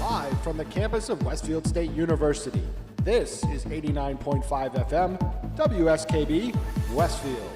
Live from the campus of Westfield State University, this is 89.5 FM, WSKB, Westfield.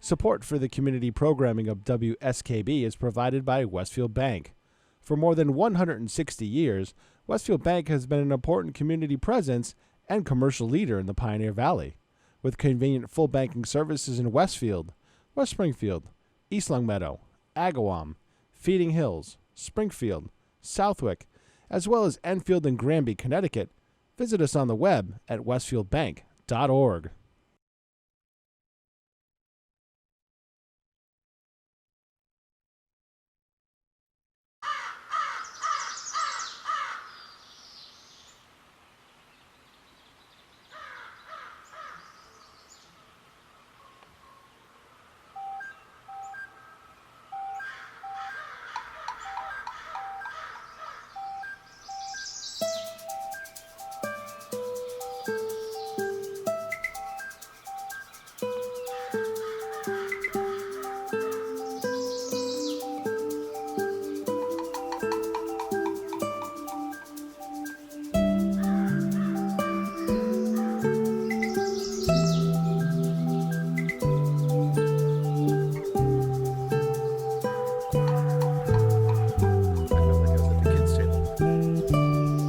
Support for the community programming of WSKB is provided by Westfield Bank. For more than 160 years, Westfield Bank has been an important community presence and commercial leader in the Pioneer Valley, with convenient full banking services in Westfield, West Springfield, East Longmeadow, Agawam, Feeding Hills, Springfield, Southwick, as well as Enfield and Granby, Connecticut. Visit us on the web at westfieldbank.org.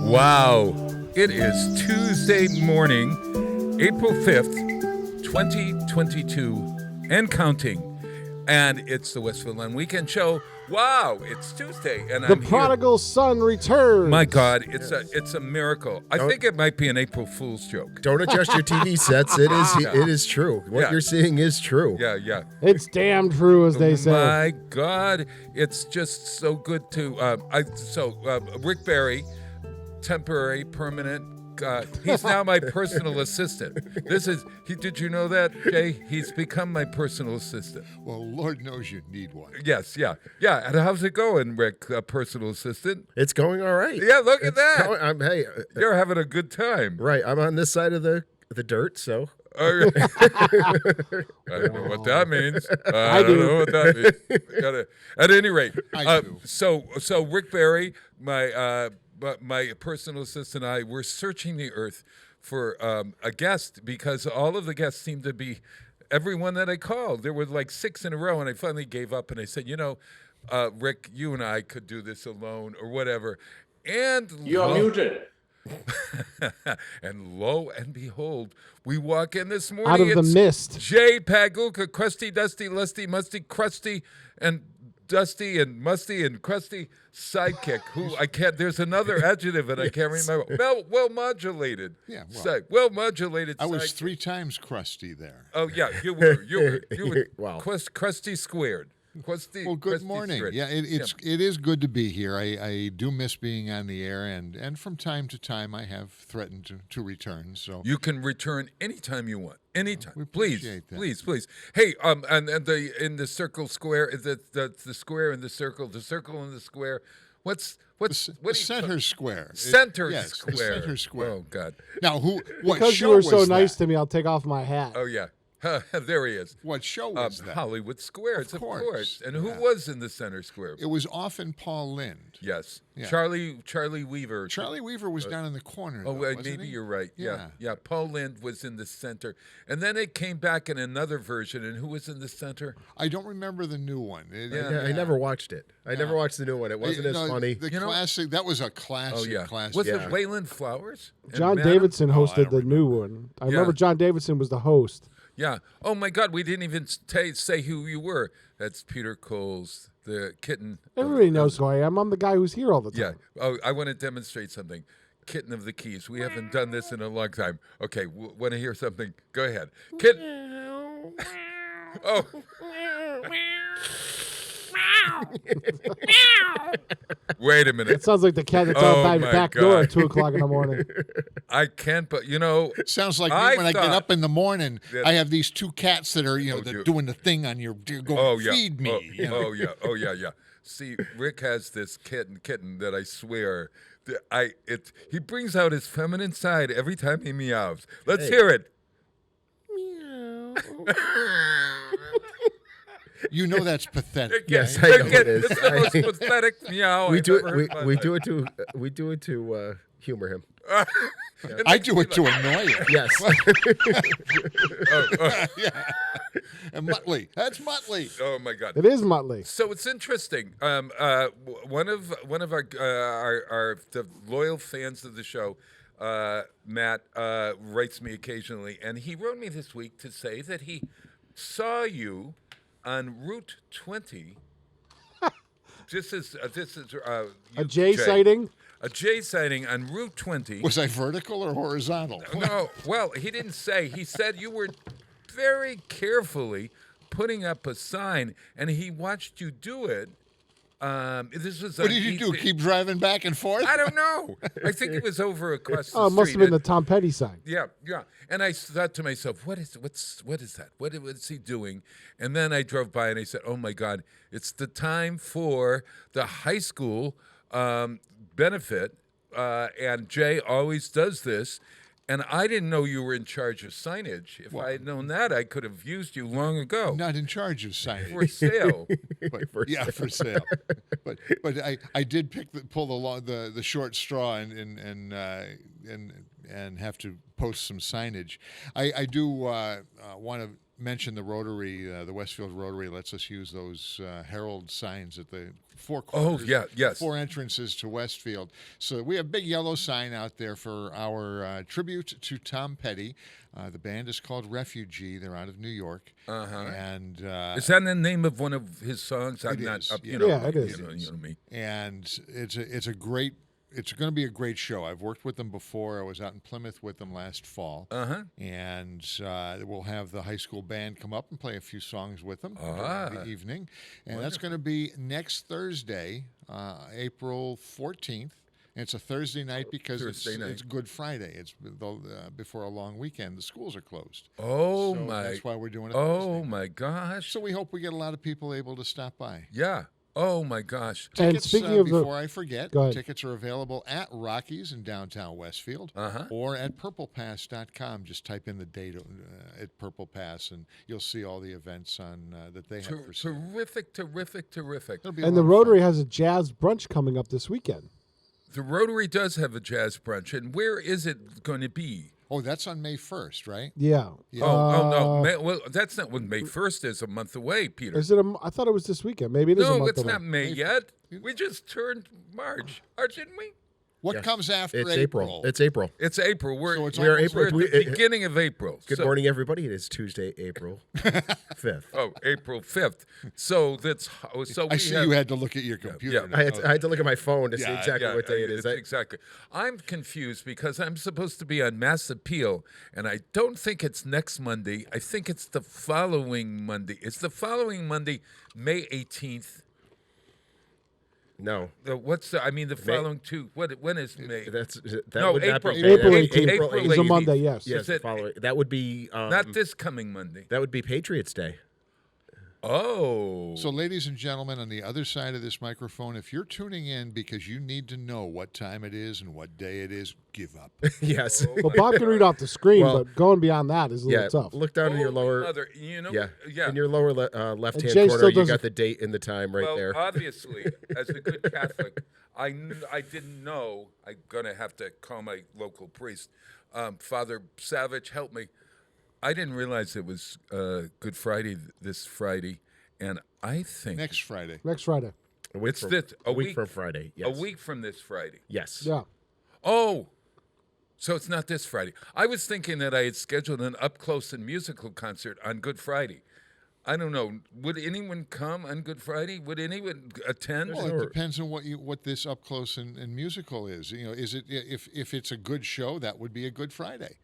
Wow, it is Tuesday morning, April 5th, 2022, and counting. And it's the Westfield Line Weekend Show. Wow, it's Tuesday, and The I'm prodigal here. son returns. My God, it's a miracle. I think it might be an April Fool's joke. Don't adjust your TV sets. It is true. What you're seeing is true. Yeah. It's damn true, as they say. My God, it's just so good to. Rick Berry, temporary, permanent. He's now my personal assistant. Did you know that, Jay? He's become my personal assistant. Well, Lord knows you need one. Yes, yeah. And how's it going, Rick, personal assistant? It's going all right. Yeah, look at that. Hey, you're having a good time. Right, I'm on this side of the dirt, so. I don't know what that means. I don't know what that means. At any rate, so Rick Berry, my personal assistant and I were searching the earth for a guest because all of the guests seemed to be everyone that I called. There were like 6 in a row, and I finally gave up, and I said, Rick, you and I could do this alone or whatever. And you are muted. And lo and behold, we walk in this morning. Out of the mist. Jay Paguka, crusty, dusty, lusty, musty, crusty, and dusty and musty and crusty sidekick. Who I can't. There's another adjective and I can't remember. Well modulated. Yeah, well modulated. I was sidekick. 3 times crusty there. Oh yeah, you were Wow. crusty squared. Crusty, Well, good crusty morning. squared. Yeah, it is good to be here. I do miss being on the air, and from time to time I have threatened to return. So You can return anytime you want. Anytime. We Please, appreciate that. please. Hey, and the in the circle square, the square in the circle in the square. What's the what do you center call- square. Center Yes, square. the center square. Oh God. Now, what Because show you were so was nice that? to me, I'll take off my hat. Oh yeah. There he is. What show was that? Hollywood Squares, of course. course. And who Yeah. was in the center square? It was often Paul Lind. Yes. Yeah. Charlie Weaver. Charlie Weaver was down in the corner. Oh, though, well, wasn't maybe he? you're right. Yeah. Yeah. Paul Lind was in the center. And then it came back in another version. And who was in the center? I don't remember the new one. Yeah, I never watched it. I never watched the new one. It wasn't as funny. The You know- classic. That was a classic. Oh, yeah. Classic. Was Yeah. it Wayland Flowers? And John Madam? Davidson I hosted don't the new one. I Yeah. remember John Davidson was the host. Yeah. Oh, my God. We didn't even say who you were. That's Peter Coles, the kitten. Everybody knows who I am. I'm the guy who's here all the Yeah. time. Oh, I want to demonstrate something. Kitten of the Keys. We haven't done this in a long time. Okay. Want to hear something? Go ahead. Kitten. Oh. Wait a It minute. sounds like the cat that's Oh, out by the my back door at God. 2:00 in the morning. I can't, but you know. Sounds like I me when I get thought up in the morning. that- I have these 2 cats that are, Oh, that dude. doing the thing on your. Go Oh yeah. feed me. Oh, you know? oh yeah. See, Rick has this kitten that I swear that he brings out his feminine side every time he meows. Let's hear it. You know that's pathetic. Yes, right? I know it is. It's the most pathetic meow We I've do ever heard it. in my We life. do it to. We do it to humor him. I do it to annoy you. Yes. And Muttley. That's Muttley. Oh my God. It is Muttley. So it's interesting. One of our the loyal fans of the show, Matt, writes me occasionally, and he wrote me this week to say that he saw you on Route 20. This is A you, J Jay. sighting? A J sighting on Route 20. Was I vertical or horizontal? No, well, he didn't say. He said you were very carefully putting up a sign, and he watched you do it. This was. What did you do? Keep driving back and forth? I don't know. I think it was over across the Oh, it must street. have been the Tom Petty sign. Yeah. And I thought to myself, what is that? What is he doing? And then I drove by and I said, oh my God, it's the time for the high school benefit. And Jay always does this. And I didn't know you were in charge of signage. If I had known that, I could have used you long ago I'm not in charge of signage. for sale. But, for sale. But I did pull the short straw and have to post some signage. I do want to mention the Rotary, the Westfield Rotary lets us use those Herald signs at the 4 corners. Oh, yeah, yes. 4 entrances to Westfield. So we have a big yellow sign out there for our tribute to Tom Petty. The band is called Refugee. They're out of New York. And Is that the name of one of his songs? I'm It not is, up, yeah. you know, Yeah, it is. You know me. and it's going to be a great show. I've worked with them before. I was out in Plymouth with them last fall. And we'll have the high school band come up and play a few songs with them during the evening. And that's going to be next Thursday, April 14th. And it's a Thursday night because it's Good Friday. It's before a long weekend. The schools are closed. Oh, So my. that's why we're doing it Oh, Thursday. my gosh. So we hope we get a lot of people able to stop by. Yeah. Oh, my gosh. And Tickets, speaking of before I forget, Go ahead. tickets are available at Rockies in downtown Westfield or at purplepass.com. Just type in the date at Purple Pass, and you'll see all the events on that they have for sale. Terrific. It'll be a And lot the of Rotary fun. has a jazz brunch coming up this weekend. The Rotary does have a jazz brunch, and where is it going to be? Oh, that's on May 1st, right? Yeah. Oh no! Well, that's not when May 1st is. A month away, Peter. Is it? I thought it was this weekend. Maybe it is a No, month it's away. not May yet. We just turned March, didn't we? What Yes. comes after It's April. It's April. It's April. So it's We're almost- at the beginning of April. Good morning, everybody. It is Tuesday, April 5th. Oh, April 5th. So that's so. I see you had to look at your computer. yeah. I had to look at my phone to see Yeah, exactly what day it is. Exactly. I'm confused because I'm supposed to be on Mass Appeal, and I don't think it's next Monday. I think it's the following Monday. It's the following Monday, May 18th. No. The following two. When is May? That No, would not April. be April May. 18th. April It's a 18th. Monday, yes. Yes, Is it- following. That would be Not this coming Monday. That would be Patriots Day. Oh. So, ladies and gentlemen, on the other side of this microphone, if you're tuning in because you need to know what time it is and what day it is, give up. Yes. Well, Bob can read off the screen, Well, but going beyond that is a Yeah. little tough. Look down in your Holy lower. mother, you know, Yeah. In your lower left-hand Jay corner, still you doesn't- got the date and the time right well, there. obviously, as a good Catholic, I didn't know. I'm gonna have to call my local priest, Father Savage. Help me. I didn't realize it was Good Friday this Friday, and I think Next Friday. Next Friday. A week it's from, this a week from Friday. Yes. A week from this Friday. Yes. Yeah. Oh, so it's not this Friday. I was thinking that I had scheduled an up close and musical concert on Good Friday. I don't know. Would anyone come on Good Friday? Would anyone attend? Well, it depends on what this up close and musical is. You know, is it if it's a good show, that would be a Good Friday.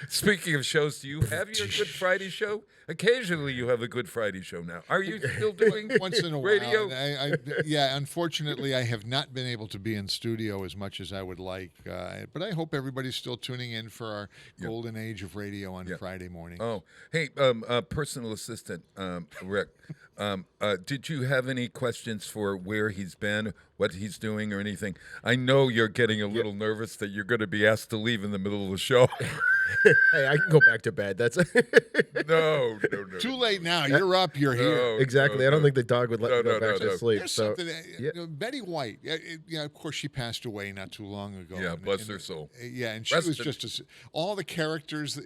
Speaking of shows, do you have your Good Friday show? Occasionally, you have a Good Friday show now. Are you still doing Once in a radio? while. Yeah, unfortunately, I have not been able to be in studio as much as I would like. But I hope everybody's still tuning in for our golden age of radio on Friday morning. Oh, hey, personal assistant, Rick. Did you have any questions for where he's been, what he's doing, or anything? I know you're getting a little nervous that you're going to be asked to leave in the middle of the show. Hey, I can go back to bed. That's No. Too late now. You're up. You're here. exactly. I don't think the dog would let me go back no. to sleep. There's So something. Betty White. Of course, she passed away not too long ago. Yeah, bless her soul. Yeah, and she Rest was in- just all the characters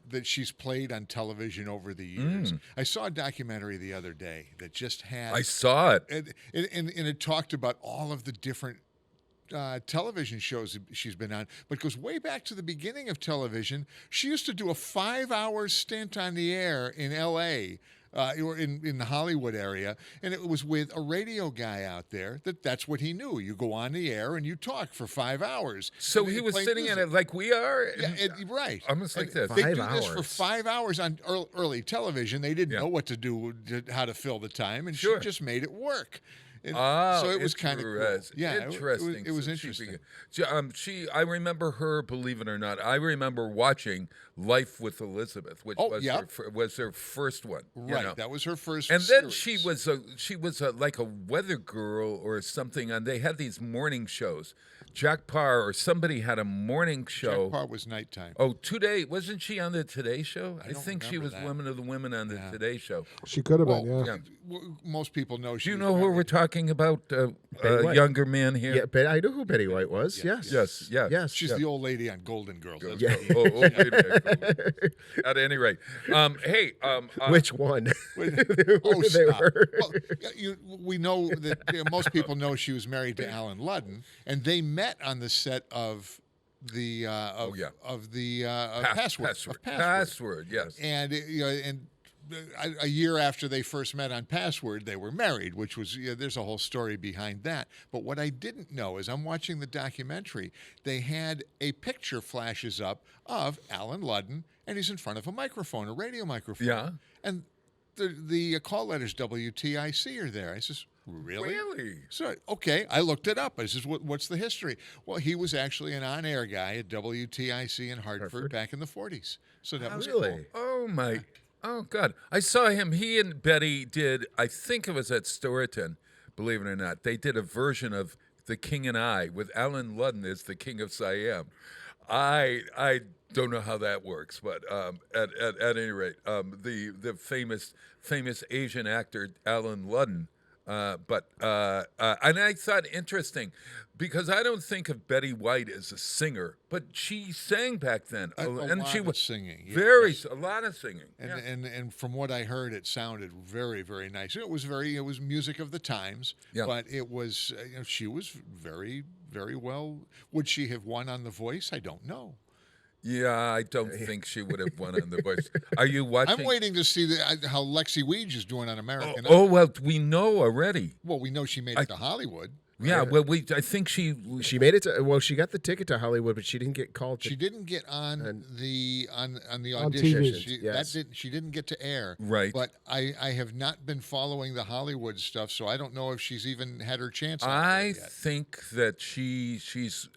that she's played on television over the years. I saw a documentary the other day that just had. I saw it. and it talked about all of the different television shows she's been on, but goes way back to the beginning of television. She used to do a 5-hour stint on the air in L.A. Or in the Hollywood area, and it was with a radio guy out there. That's what he knew. You go on the air and you talk for 5 hours. So And he you was play sitting in music. it like we are? Yeah, right. Almost like this. They 5 do this for hours. 5 hours on early television. They didn't Yeah. know what to do, how to fill the time, and Sure. she just made it work. And Oh, so it was kind of cool. Yeah, interesting. it was So interesting. I remember her. Believe it or not, I remember watching Life with Elizabeth, which was her first one. you Right, know. that was her first. And then series. she was like a weather girl or something, and they had these morning shows. Jack Parr or somebody had a morning show. Jack Parr was nighttime. Oh, Today wasn't she on the Today Show? I don't think she remember was that. one of the women on the Today Show. She could have Well, been, yeah. most people know. Do you know who we're talking about? White. Younger man here. yeah, but I know who Betty White was. Yes. Yes. She's the old lady on Golden Girls. That's Yeah. what Oh, wait. At any rate, hey, Which one? Oh, They stop. were. Well, we know that most people know she was married to Alan Ludden, and they met on the set of the Password. Yes. And a year after they first met on Password, they were married, which was there's a whole story behind that. But what I didn't know is I'm watching the documentary. They had a picture flashes up of Alan Ludden, and he's in front of a microphone, a radio microphone. Yeah. And the call letters WTIC are there. I says, really? Really? So, okay, I looked it up. I says, what's the history? Well, he was actually an on-air guy at WTIC in Hartford back in the 40s. So that was Really? Oh my! Oh God! I saw him. He and Betty did. I think it was at Storyton. Believe it or not, they did a version of The King and I with Alan Ludden as the King of Siam. I don't know how that works, but at any rate, the famous Asian actor Alan Ludden And I thought interesting because I don't think of Betty White as a singer, but she sang back then, and she was singing. A lot of singing. And from what I heard, it sounded very, very nice. It was music of the times, but it was she was very, very well. Would she have won on The Voice? I don't know. Yeah, I don't think she would have won on The Voice. Are you watching? I'm waiting to see how Lexi Weege is doing on American Idol. Well, we know already. Well, we know she made it to Hollywood. Yeah, well, I think she made it to. Well, she got the ticket to Hollywood, but she didn't get called. She didn't get on the audition. She didn't get to air. Right. But I have not been following the Hollywood stuff, so I don't know if she's even had her chance. I think that she's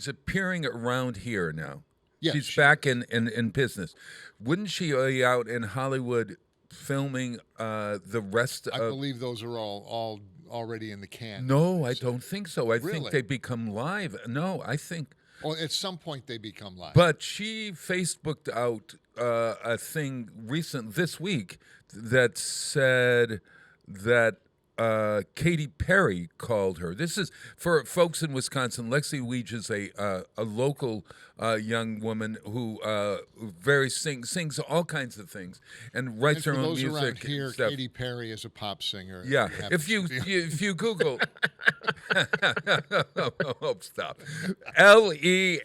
appearing around here now. Yeah, she's back in business. Wouldn't she be out in Hollywood filming the rest of? I believe those are all already in the can. No, I don't think so. I think they become live. No, I think. Well, at some point they become live. But she Facebooked out a thing this week that said that Katy Perry called her. This is for folks in Wisconsin. Lexi Weege is a local young woman who sings all kinds of things and writes her own music. Around here, Katy Perry is a pop singer. Yeah, if you Google, stop. Lexi.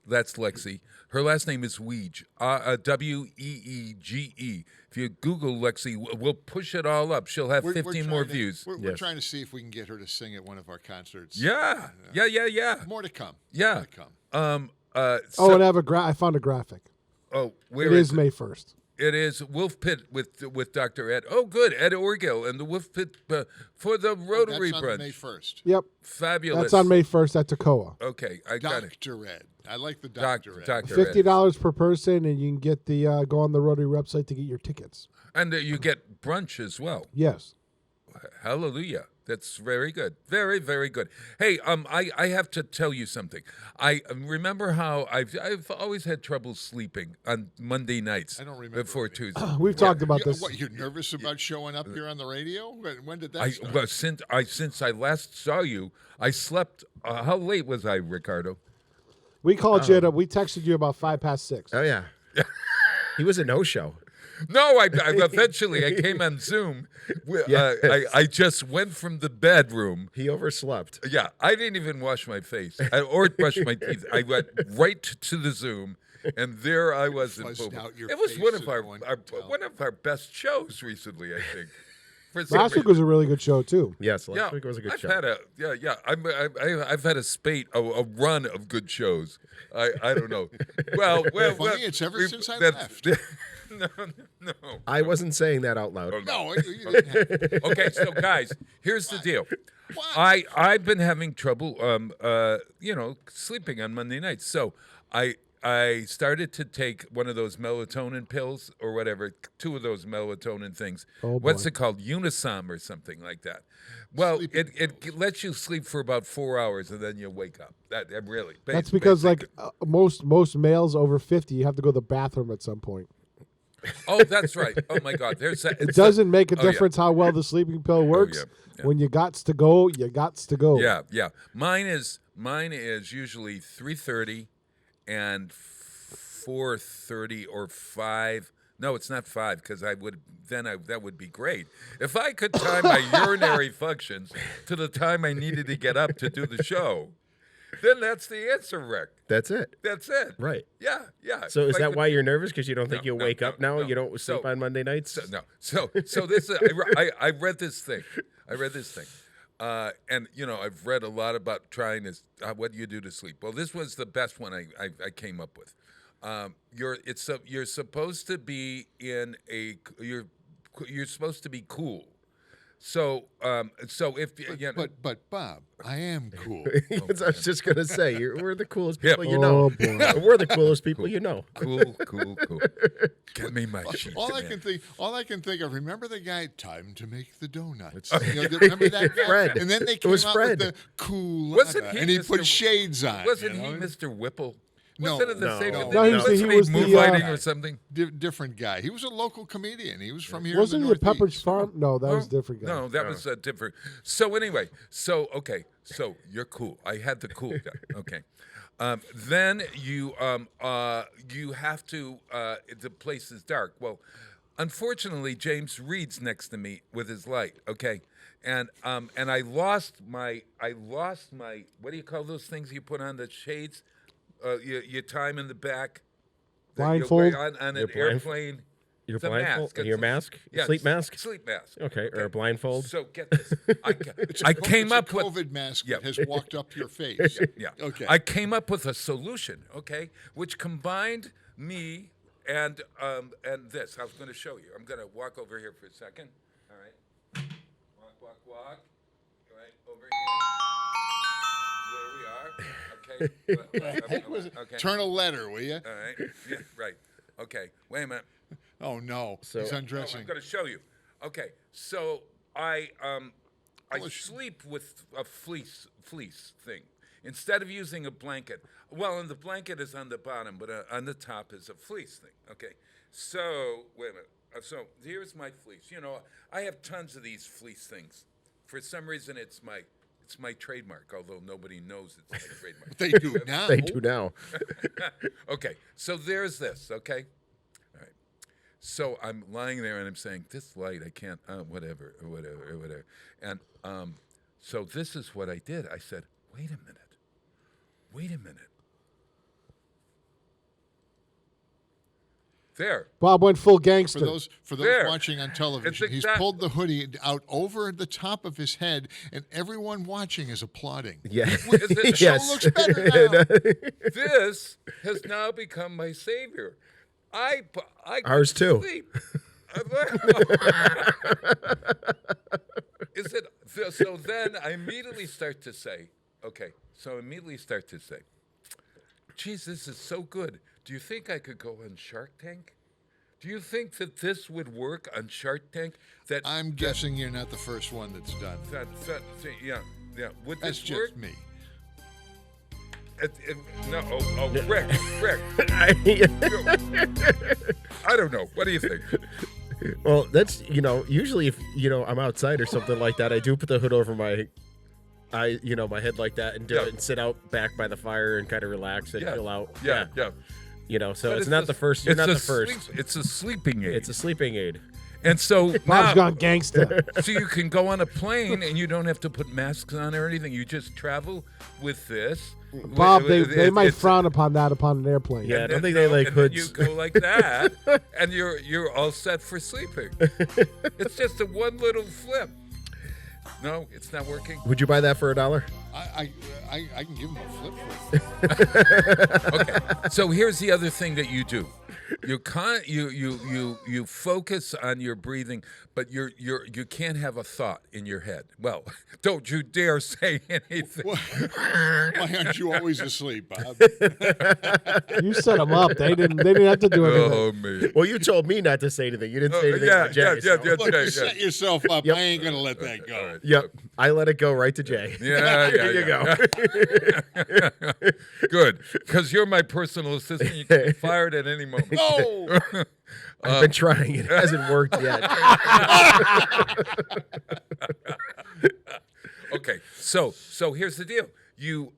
That's Lexi. Her last name is Weege. Weege. If you Google Lexi, we'll push it all up. She'll have 15 more views. We're trying to see if we can get her to sing at one of our concerts. Yeah. More to come. Yeah. More to come. And I found a graphic. Oh, where it is May 1st. It is Wolf Pit with Dr. Ed. Oh, good. Ed Orgill and the Wolf Pit for the Rotary Brunch. Brunch. May 1st. Yep. Fabulous. That's on May 1st at Toccoa. Okay, I got it. Dr. Ed. I like the Dr. Ed. $50 per person, and you can get go on the Rotary website to get your tickets. And you get brunch as well. Yes. Hallelujah. That's very good. Very, very good. Hey, I have to tell you something. I remember how I've always had trouble sleeping on Monday nights. I don't remember before Tuesday. We've talked about this. What, you're nervous about showing up here on the radio? When did that start? Well, since I last saw you, I slept. How late was I, Ricardo? We called you. We texted you about 6:05. Oh yeah. He was a no-show. No, I eventually I came on Zoom. I just went from the bedroom. He overslept. Yeah, I didn't even wash my face or brush my teeth. I went right to the Zoom, and there I was. It was one of our best shows recently, I think. Last week was a really good show too. Yes, last week was a good show. I've had a a run of good shows. I don't know. Well, funny, it's ever since I left. No. I wasn't saying that out loud. No, you didn't have. Okay, so guys, here's the deal. I've been having trouble, sleeping on Monday nights. So I started to take one of those melatonin pills or whatever, 2 of those melatonin things. Oh, What's it called? Unisom or something like that. Well, it lets you sleep for about 4 hours and then you wake up. That's because most males over 50, you have to go to the bathroom at some point. Oh, that's right. Oh my God, it doesn't make a difference how well the sleeping pill works. Yeah. When you gots to go, you gots to go. Yeah. Mine is usually 3:30 and 4:30 or 5. No, it's not 5 because that would be great if I could time my urinary functions to the time I needed to get up to do the show. Then that's the answer, Rick. That's it. Yeah. Right. If So is that why you're nervous? Because you don't think you'll wake up now? You don't sleep on Monday nights? So this I read this thing. And I've read a lot about trying this. What do you do to sleep? Well, this was the best one I came up with. You're supposed to be you're supposed to be cool. So if but Bob, I am cool. I was just gonna say we're the coolest people you know. We're the coolest people you know. Cool. Give me my sheets. All I can think of. Remember the guy? Time to make the donuts. Remember that guy? Fred. And then they came out with the cool. Wasn't he and he put shades on. Wasn't he Mr. Whipple? Wasn't it the same? no. No, he was the, moonlighting or something. Different guy. He was a local comedian. He was from here. Wasn't in he the a Pepperidge Northeast. Farm? No, that was a different guy. No, that was different. So anyway, okay, so you're cool. I had the cool guy. Okay. Then you have to. The place is dark. Well, unfortunately, James reads next to me with his light. Okay, and I lost my. What do you call those things you put on the shades? You tie 'em in the back. Blindfold? On an airplane. Your It's a blindfold? mask. Your mask? Yeah, Sleep mask? Sleep mask. Okay, or a blindfold? So get this. I came up with COVID mask Yeah. that has walked up your face. yeah. Okay. I came up with a solution, okay, which combined me and this. I was going to show you. I'm going to walk over here for a second. All right. Walk. All right, over here. There we are. Okay. Okay. Turn a letter, will you? All right. Yeah. Right. Okay. Wait a minute. Oh no, So- he's Oh, undressing. I'm going to show you. Okay. So I sleep with a fleece thing instead of using a blanket. Well, and the blanket is on the bottom, but on the top is a fleece thing. Okay. So wait a minute. So here's my fleece. You know, I have tons of these fleece things. For some reason, it's my trademark, although nobody knows it's my trademark. They do now. They do now. Okay, so there's this, okay? All right. So I'm lying there and I'm saying, this light, I can't, whatever. And so this is what I did. I said, wait a minute. There. Bob went full gangster. For those There. watching on television, It's he's pulled the hoodie out over the top of his head, and everyone watching is applauding. Yeah. The show Yes. looks better now. This has now become my savior. I Ours too. Sleep. Is it so? Then I immediately start to say, geez, this is so good. Do you think I could go on Shark Tank? Do you think that this would work on Shark Tank? That I'm guessing you're not the first one that's done. yeah. Would That's this work? just me. No, Rick. I don't know. What do you think? Well, that's, usually if, I'm outside or something like that, I do put the hood over my head like that and do Yeah. it and sit out back by the fire and kind of relax and chill out. Yeah. So But it's not the first. You're not the first. It's a sleeping aid. It's a sleeping aid. And so Bob's now, gone gangster. so you can go on a plane and you don't have to put masks on or anything. You just travel with this. Bob, they might It's- frown upon that upon an airplane. Yeah, I don't and think they like and then hoods. You go like that, and you're all set for sleeping. It's just a one little flip. No, it's not working. Would you buy that for $1? I can give him a flip for it. Okay. So here's the other thing that you do. You focus on your breathing, but you can't have a thought in your head. Well, don't you dare say anything. Why aren't you always asleep, Bob? You set them up. They didn't have to do anything. Oh me. Well, you told me not to say anything. You didn't say anything about Jay. so- Look, you set yourself up. I ain't going to let that go. Yep. I let it go right to Jay. Yeah, There you go. Good, because you're my personal assistant. You can be fired at any moment. No! I've been trying. It hasn't worked yet. Okay, so here's the deal. You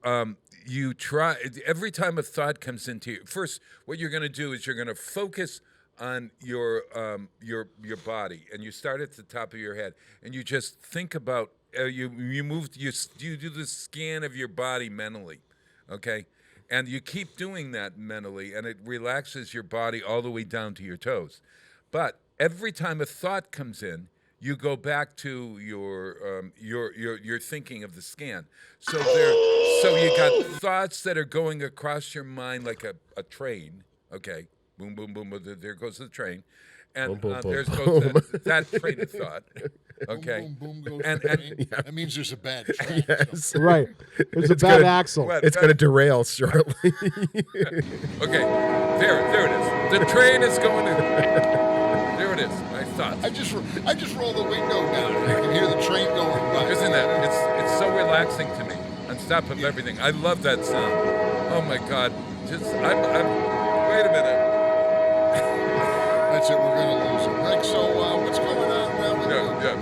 try every time a thought comes into you. First, what you're going to do is you're going to focus on your body, and you start at the top of your head, and you just think about you do the scan of your body mentally, okay, and you keep doing that mentally, and it relaxes your body all the way down to your toes. But every time a thought comes in, you go back to your thinking of the scan. So you got thoughts that are going across your mind like a train. Okay, boom, boom, boom. There goes the train, and Boom, boom, boom. there's goes that train of thought. Okay, Boom, boom, boom goes And- the and- train. That means there's a bad track. Yes. Right. There's a It's bad gonna- axle. What? It's going to derail shortly. Okay, there it is. The train is going to. There it is. My thoughts. I just roll the window down and I can hear the train going by. Isn't that? It's so relaxing to me. On top of everything, I love that sound. Oh my God! I'm. Wait a minute. That's it. We're gonna lose him. Rick, so what's going on?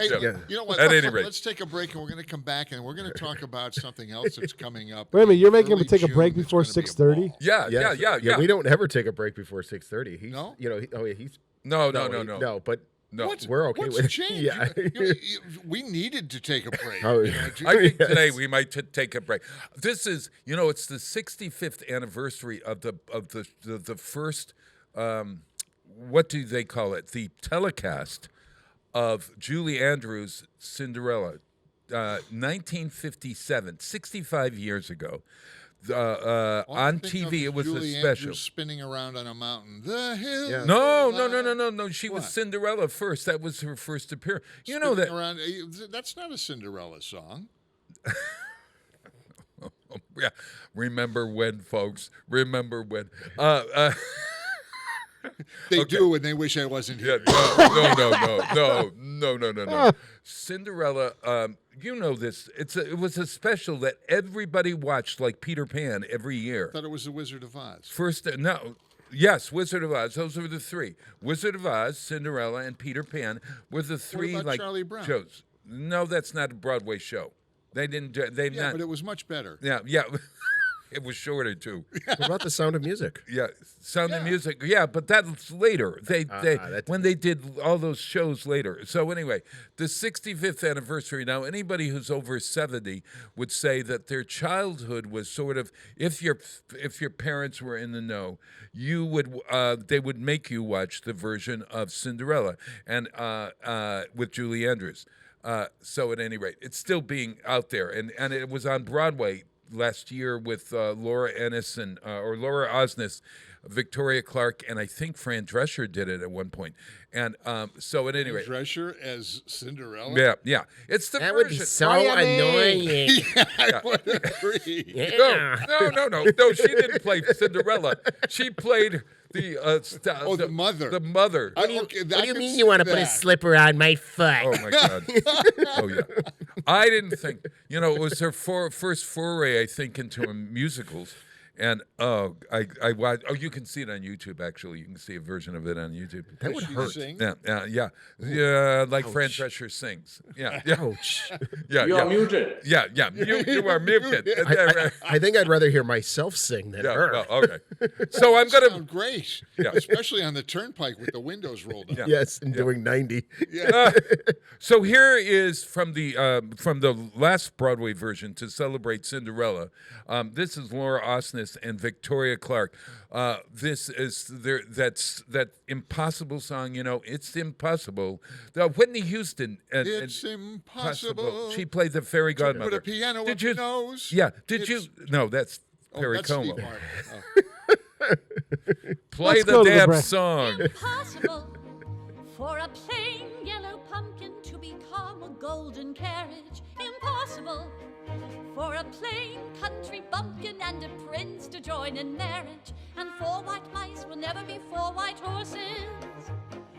Hey, you know what? At any rate, let's take a break, and we're going to come back, and we're going to talk about something else that's coming up. Wait a minute, you're making him early take a June. break It's before gonna be a 6:30? ball. Yeah. We don't ever take a break before 6:30. No? He's No. No, but No. we're okay What's with it. changed? Yeah. We needed to take a break. Oh, You know, yeah. I think Yes. today we might take a break. This is, it's the 65th anniversary of the first, what do they call it? The telecast of Julie Andrews' Cinderella, 1957, 65 years ago. On TV, it was Julie a special. Andrews spinning around on a mountain. The hill. Yeah. No. She was What? Cinderella first. That was her first appearance. You know Spinning that. around, that's not a Cinderella song. Yeah. Remember when, folks? Remember when? They do, and they wish I wasn't Yeah, here. no. Cinderella, you know this. It was a special that everybody watched, like Peter Pan, every year. I thought it was The Wizard of Oz. Yes, Wizard of Oz. Those were the three. Wizard of Oz, Cinderella, and Peter Pan were the three about Charlie Brown? shows. No, that's not a Broadway show. They didn't. They Yeah, but it was much better. Yeah. It was shorter too. What about The Sound of Music? Yeah, Sound of Music. Yeah, but that's later. When they did all those shows later. So anyway, the 65th anniversary. Now, anybody who's over 70 would say that their childhood was sort of, if your parents were in the know, they would make you watch the version of Cinderella and with Julie Andrews. So at any rate, it's still being out there, and it was on Broadway last year with Laura Osnes, Victoria Clark, and I think Fran Drescher did it at one point. And so at any rate, Drescher as Cinderella. Yeah. It's the That would version. be so annoying. I would agree. No. She didn't play Cinderella. She played the mother. The mother. What do you mean you want to put a slipper on my foot? Oh my God! Oh yeah. I didn't think. It was her first foray, I think, into musicals. And I watched. Oh, you can see it on YouTube. Actually, you can see a version of it on YouTube. That would hurt. Yeah. Like Fran Drescher sings. Yeah. Ouch. Yeah. You are muted. Yeah. You are muted. I think I'd rather hear myself sing than her. Well, okay. So I'm gonna. Sound great. Yeah. Especially on the turnpike with the windows rolled up. Yeah. Yes, and doing 90. So here is from the last Broadway version to celebrate Cinderella. This is Laura Osnes and Victoria Clark. This is that impossible song. It's impossible. Whitney Houston. It's impossible. She played the fairy godmother. Put a piano up your nose. Yeah. Did you? No, that's Perry that's Como. Steve Martin. Play Let's the go to the damn break. song. Impossible for a plain yellow pumpkin to become a golden carriage. Impossible for a plain country bumpkin and a prince to join in marriage. And 4 white mice will never be 4 white horses.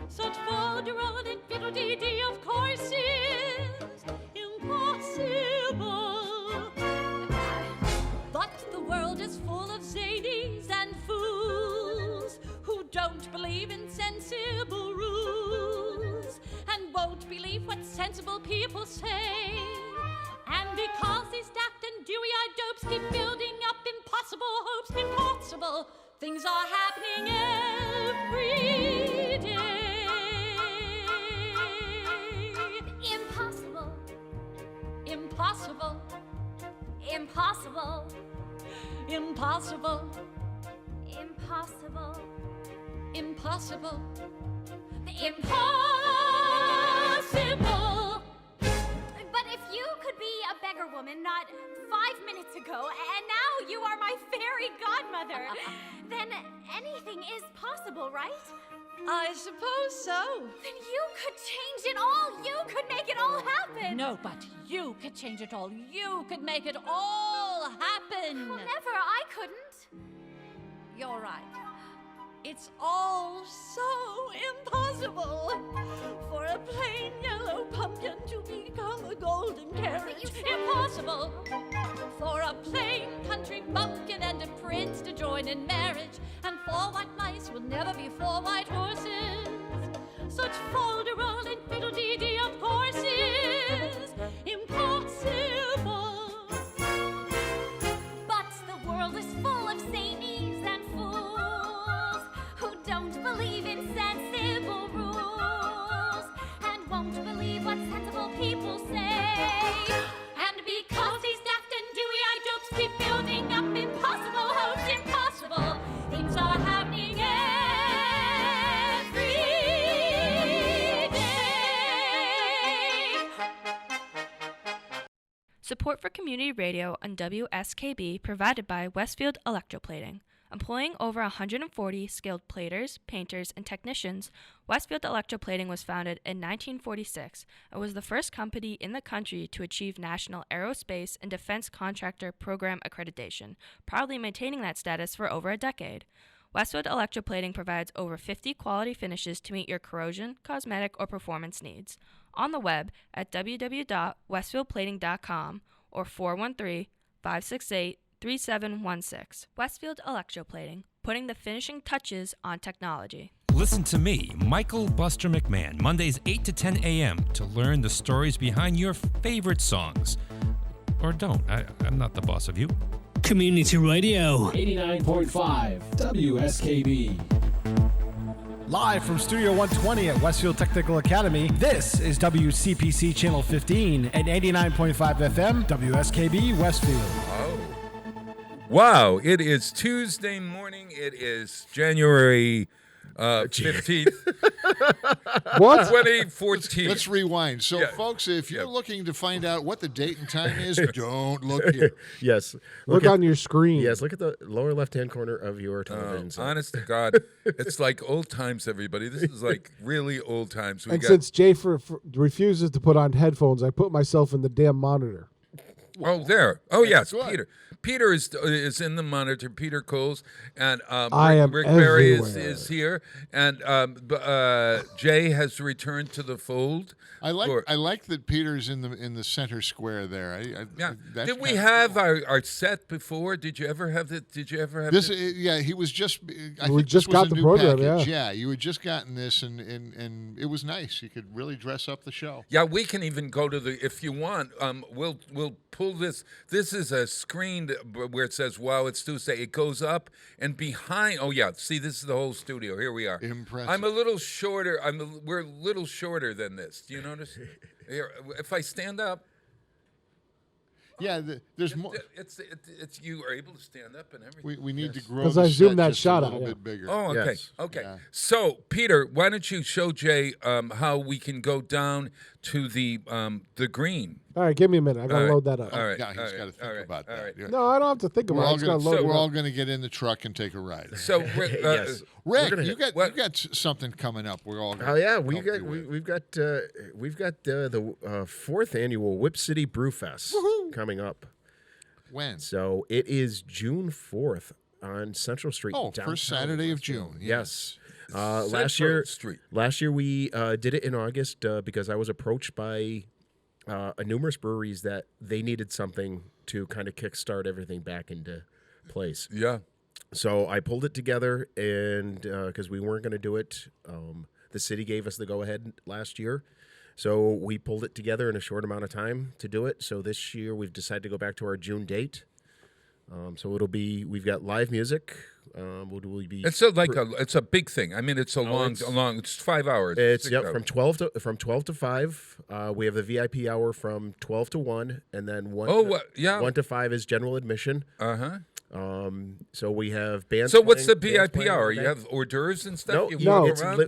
Such folderol and fiddle-dee-dee of course is impossible. But the world is full of zanies and fools who don't believe in sensible rules and won't believe what sensible people say. And because these daft and dewy-eyed dopes keep building up impossible hopes, impossible things are happening every day. Impossible, impossible, impossible, impossible, impossible, impossible, impossible. But if you could be a beggar woman not 5 minutes ago, and now you are my fairy godmother, then anything is possible, right? I suppose so. Then you could change it all. You could make it all happen. No, but you could change it all. You could make it all happen. Well, never. I couldn't. You're right. It's all so impossible for a plain yellow pumpkin to become a golden carriage. Impossible for a plain country bumpkin and a prince to join in marriage. And 4 white mice will never be 4 white horses. Such folderol and fiddle-dee-dee, of course, is impossible. But the world is full of zanies and fools who don't believe in sensible rules and won't believe what sensible people say. And because these daft and dewy-eyed dopes keep building up impossible hopes, impossible things are happening every day. Support for community radio on WSKB provided by Westfield Electroplating. Employing over 140 skilled platers, painters, and technicians, Westfield Electroplating was founded in 1946 and was the first company in the country to achieve National Aerospace and Defense Contractor Program accreditation, proudly maintaining that status for over a decade. Westfield Electroplating provides over 50 quality finishes to meet your corrosion, cosmetic, or performance needs. On the web at www.westfieldplating.com or 413-568-3716. Westfield Electroplating, putting the finishing touches on technology. Listen to me, Michael Buster McMahon, Mondays 8 to 10 a.m. to learn the stories behind your favorite songs. Or don't. I'm not the boss of you. Community Radio 89.5 WSKB. Live from Studio 120 at Westfield Technical Academy, this is WCPC Channel 15 and 89.5 FM WSKB Westfield. Oh. Wow, it is Tuesday morning. It is January 15th. What? 2014. Let's rewind. So, folks, if you're looking to find out what the date and time is, don't look here. Yes. Look on your screen. Yes, look at the lower left-hand corner of your television set. Honest to God, it's like old times, everybody. This is like really old times. And since Jay refuses to put on headphones, I put myself in the damn monitor. Oh, there. Oh, yes, good. Peter. Peter is in the monitor. Peter Coles and Rick Berry is here, and Jay has returned to the fold. I like that Peter's in the center square there. Did we have our set before? Did you ever have it? This? Yeah, he was just. We just got the program. Package. Yeah, you had just gotten this, and it was nice. You could really dress up the show. Yeah, we can even go to if you want. We'll pull this. This is a screen where it says "Wow, it's Tuesday." It goes up and behind. Oh yeah, see, this is the whole studio. Here we are. Impressive. I'm a little shorter. We're a little shorter than this. Do you notice? Here, if I stand up. Yeah, there's more. It's you are able to stand up and everything. We need to grow because the I zoomed set that just shot a out. little bit bigger. Oh, okay, Yes. okay. Yeah. So, Peter, why don't you show Jay how we can go down to the green? All right, give me a minute. I gotta load that up. All right. Yeah, he's got to think about that. Right. Yeah. No, I don't have to think about it. We're all going to get in the truck and take a ride. So, Rick, Yes. Rick, you got something coming up. We're all. Oh yeah, we've got the 4th annual Whip City Brew Fest coming up. When? So it is June 4th on Central Street. Oh, downtown first Saturday of June. Yes. Last year we did it in August because I was approached by numerous breweries that they needed something to kind of kickstart everything back into place. Yeah. So I pulled it together, and because we weren't going to do it, the city gave us the go-ahead last year. So we pulled it together in a short amount of time to do it. So this year we've decided to go back to our June date. So we've got live music. It's a big thing. I mean, it's it's 5 hours. It's from 12 to 5. We have the VIP hour from 12 to 1, and then 1 to 5 is general admission. So we have bands. So what's the VIP hour? You have hors d'oeuvres and stuff? No,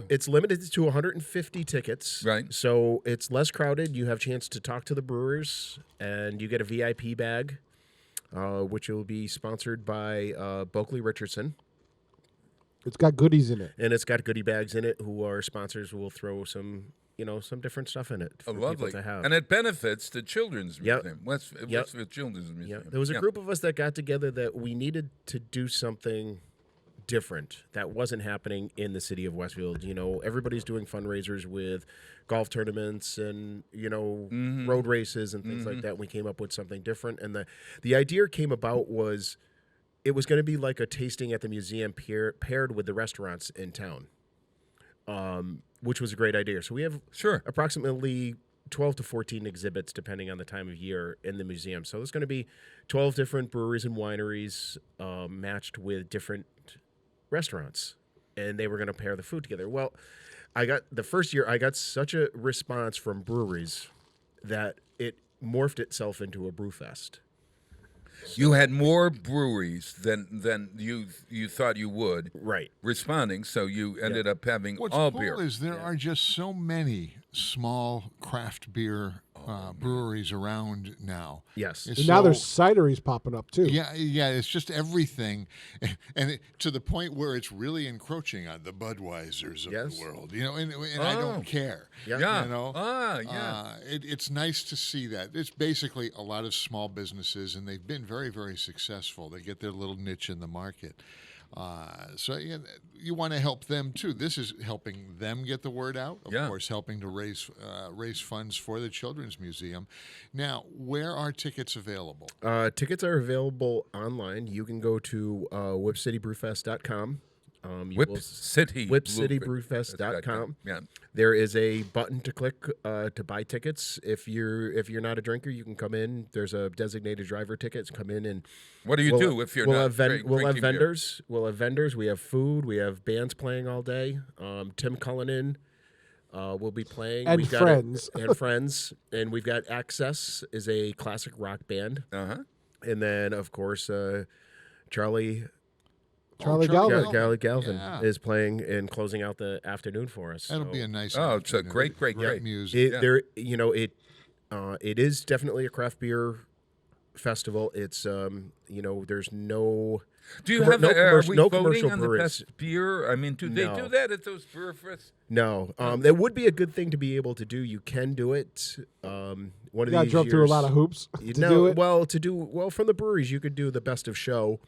it's limited to 150 tickets. Right. So it's less crowded. You have a chance to talk to the brewers, and you get a VIP bag, which will be sponsored by Boakley Richardson. It's got goodies in it. And it's got goodie bags in it. Who our sponsors will throw some different stuff in it for people to have. And it benefits the Children's Museum. Westfield Children's Museum. There was a group of us that got together that we needed to do something different. That wasn't happening in the city of Westfield. You know, everybody's doing fundraisers with golf tournaments and, you know, road races and things like that. We came up with something different. And the idea came about was it was going to be like a tasting at the museum paired with the restaurants in town, which was a great idea. So we have approximately 12 to 14 exhibits, depending on the time of year, in the museum. So there's going to be 12 different breweries and wineries matched with different restaurants, and they were going to pair the food together. Well, the first year I got such a response from breweries that it morphed itself into a brew fest. You had more breweries than you thought you would, right? Responding, so you ended up having What's all cool beer. is there are just so many small craft beer breweries around now. Yes, and now there's cideries popping up too. Yeah, it's just everything, and to the point where it's really encroaching on the Budweisers of the world. You know, and I don't care. Yeah. You know, it's nice to see that. It's basically a lot of small businesses, and they've been very, very successful. They get their little niche in the market. So you want to help them too. This is helping them get the word out. Of course, helping to raise funds for the Children's Museum. Now, where are tickets available? Tickets are available online. You can go to whipcitybrewfest.com. Whipcitybrewfest.com. Yeah. There is a button to click to buy tickets. If you're not a drinker, you can come in. There's a designated driver tickets. Come in and what do you do if you're not drinking We'll have vendors. Beer? We'll have vendors. We have food. We have bands playing all day. Tim Cullinan will be playing. And friends. And friends. And we've got Access is a classic rock band. And then of course Charlie Galvin is playing and closing out the afternoon for us. That'll be a nice. Oh, it's a great music. It is definitely a craft beer festival. It's there's no. Do you have are we no voting commercial on breweries. the best beer? I mean, do they do that at those beer fests? No, that would be a good thing to be able to do. You can do it. One of these jump through a lot of hoops to do it. Well, from the breweries, you could do the best of show,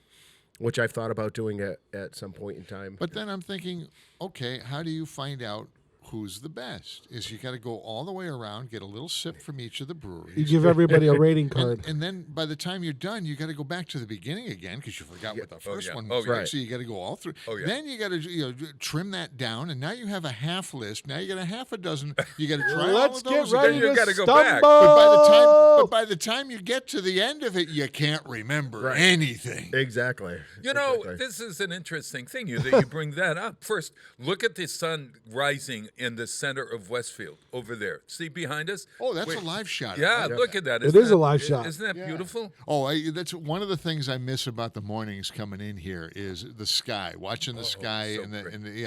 which I've thought about doing at some point in time. But then I'm thinking, okay, how do you find out who's the best? Is you got to go all the way around, get a little sip from each of the breweries. You give everybody a rating card. And then by the time you're done, you got to go back to the beginning again because you forgot what the first one was. Right. So you got to go all through. Then you got to trim that down, and now you have a half list. Now you got a half a dozen. You got to try all of those. Get ready you got to go back. But by the time you get to the end of it, you can't remember anything. Exactly. This is an interesting thing that you bring that up. First, look at the sun rising in the center of Westfield over there. See behind us? Oh, that's a live shot. Yeah, look at that. It is a live shot. Isn't that beautiful? Oh, that's one of the things I miss about the mornings coming in here is the sky, watching the sky.